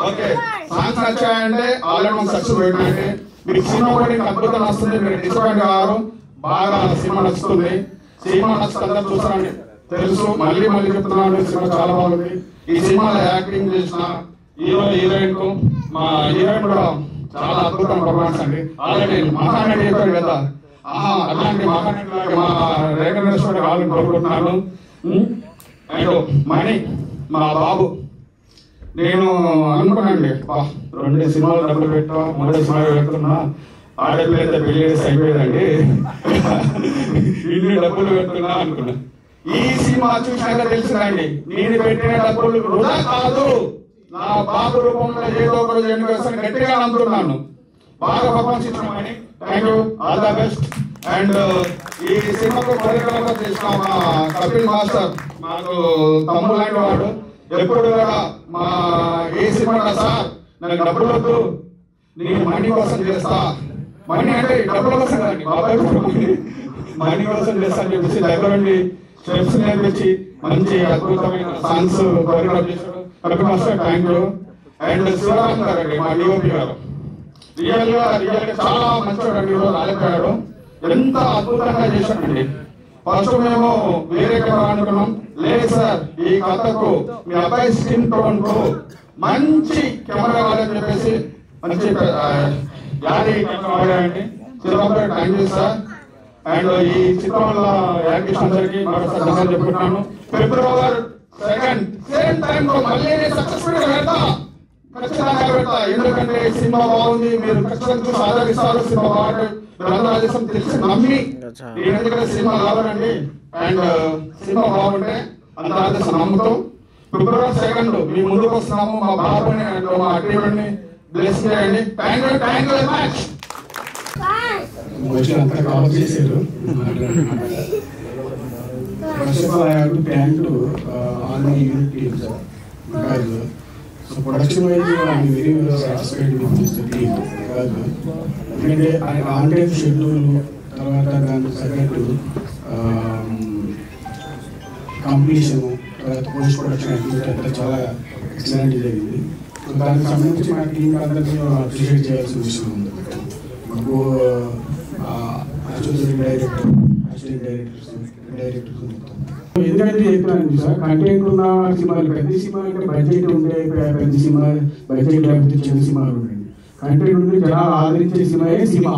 H: ఓకే, సాంగ్స్ నచ్చాయంటే ఆల్రెడీ మనం సక్సెస్ పెట్టినంటే మీకు సినిమా కూడా అద్భుతం వస్తుంది. మీరు డిసప్పాయింట్ కాదు, బాగా సినిమా నచ్చుతుంది. సినిమా నచ్చుతుందని చూస్తారండి తెలుసు. మళ్ళీ చెప్తున్నాను, సినిమా చాలా బాగుంది. ఈ సినిమాలో యాక్టింగ్ చేసిన హీరో హీరోయిన్ కు మా హీరోయిన్ కూడా చాలా అద్భుతం పర్ఫార్మెన్స్ అండి. ఆల్రెడీ మహానటి చెప్పాడు కదా, అలాంటి మహానటి మా రేఖేశ్వర కావాలని కోరుకుంటున్నాను. అండ్ మణి మా బాబు, నేను అనుకున్నాండి 2 సినిమాలు డబ్బులు పెట్టా 3 సినిమాలు పెడుతున్నా, ఆడపిల్లైతే పెళ్లి చేసి అయిపోయేదండి, ఇన్ని డబ్బులు పెడుతున్నా అనుకున్నా. ఈ సినిమా చూసాక తెలిసిందండి, నేను పెట్టిన డబ్బులు వృధా కాదు, నా బాబు రూపంలో ఏదో ఒక రోజు ఎన్ని వేస్తాను గట్టిగా నమ్ముతున్నాను. బాగా పర్ఫార్మెన్స్ ఇచ్చినామని thank you, all the best. And ఈ సినిమాకు పరికరంగా చేసిన మా కపిల్ మాస్టర్ మాకు తమ్ముడు లాంటి వాడు. ఎప్పుడు కూడా మా ఏ సినిమా సార్ నాకు డబ్బులు వద్దు, నేను మనీ కోసం చేస్తా, మనీ అంటే డబ్బుల కోసం కాదండి, బాబాయ్ మనీ కోసం చేస్తా అని చెప్పేసి దగ్గర నుండి స్టెప్స్ నేర్పించి మంచి అద్భుతమైన సాంగ్స్ కొరియోగ్రాఫ్ చేశాడు Kapil master, thank you. And Sivaram గారు అండి మా డిఓపి గారు, రియల్ గా చాలా మంచివాడు, రాలేకపోయాడు, ఎంత అద్భుతంగా చేశాడండి. ఫస్ట్ మేము వేరే కెమెరా అనుకున్నాం, లేదు సార్ ఈ కథకు మీ అబ్బాయి స్క్రీన్ టోన్ కు మంచి కెమెరా కావాలని చెప్పేసి మంచి యారీ కెమెరా వాడాయండి. శివరామ్ గారు థ్యాంక్ యూ సార్. అండ్ ఈ చిత్రంలో యాక్టివ్స్ అందరికీ మరొకసారి ధన్యవాదాలు చెప్పుకుంటున్నాను. February 2nd సేమ్ టైం లో మళ్ళీ సక్సెస్ఫుల్ గా పెడతా, ఖచ్చితంగా పెడతా. ఎందుకంటే సినిమా బాగుంది, మీరు ఖచ్చితంగా చూసి ఆదరిస్తారు. సినిమా బాగుంటే బ్రహ్మరాజం తెలిసి నమ్మి నేను ఎందుకంటే సినిమా కావాలండి. అండ్ సినిమా బాగుంటే అంత ఆదర్శం నమ్ముతాం. February 2nd మీ ముందుకు వస్తున్నాము. మా బాబుని అండ్ మా టీం ని బ్లెస్ చేయండి. Thank you very much.
G: అంతా కవర్ చేశారు. First of all I have to thank to all my unit teams because so production wise I'm very satisfied with this team. Because ఎందుకంటే on time schedule, తర్వాత దానికి తగ్గట్టు completion, తర్వాత post production activity అంతా చాలా excellent జరిగింది. So దానికి సంబంధించి మా టీం అందరినీ అప్రిషియేట్ చేయాల్సిన విషయం ఉంది. మాకు అసిస్టెంట్ డైరెక్టర్స్ మొత్తం
I: ఎందుకంటే చెప్తాను సార్, కంటెంట్ ఉన్న సినిమాలు, పెద్ద సినిమా అంటే బడ్జెట్ ఉండే పెద్ద సినిమా, బడ్జెట్ లేకపోతే చిన్న సినిమాలు ఉండండి. కంటెంట్ ఉండి జనాలు ఆదరించే సినిమాయే సినిమా.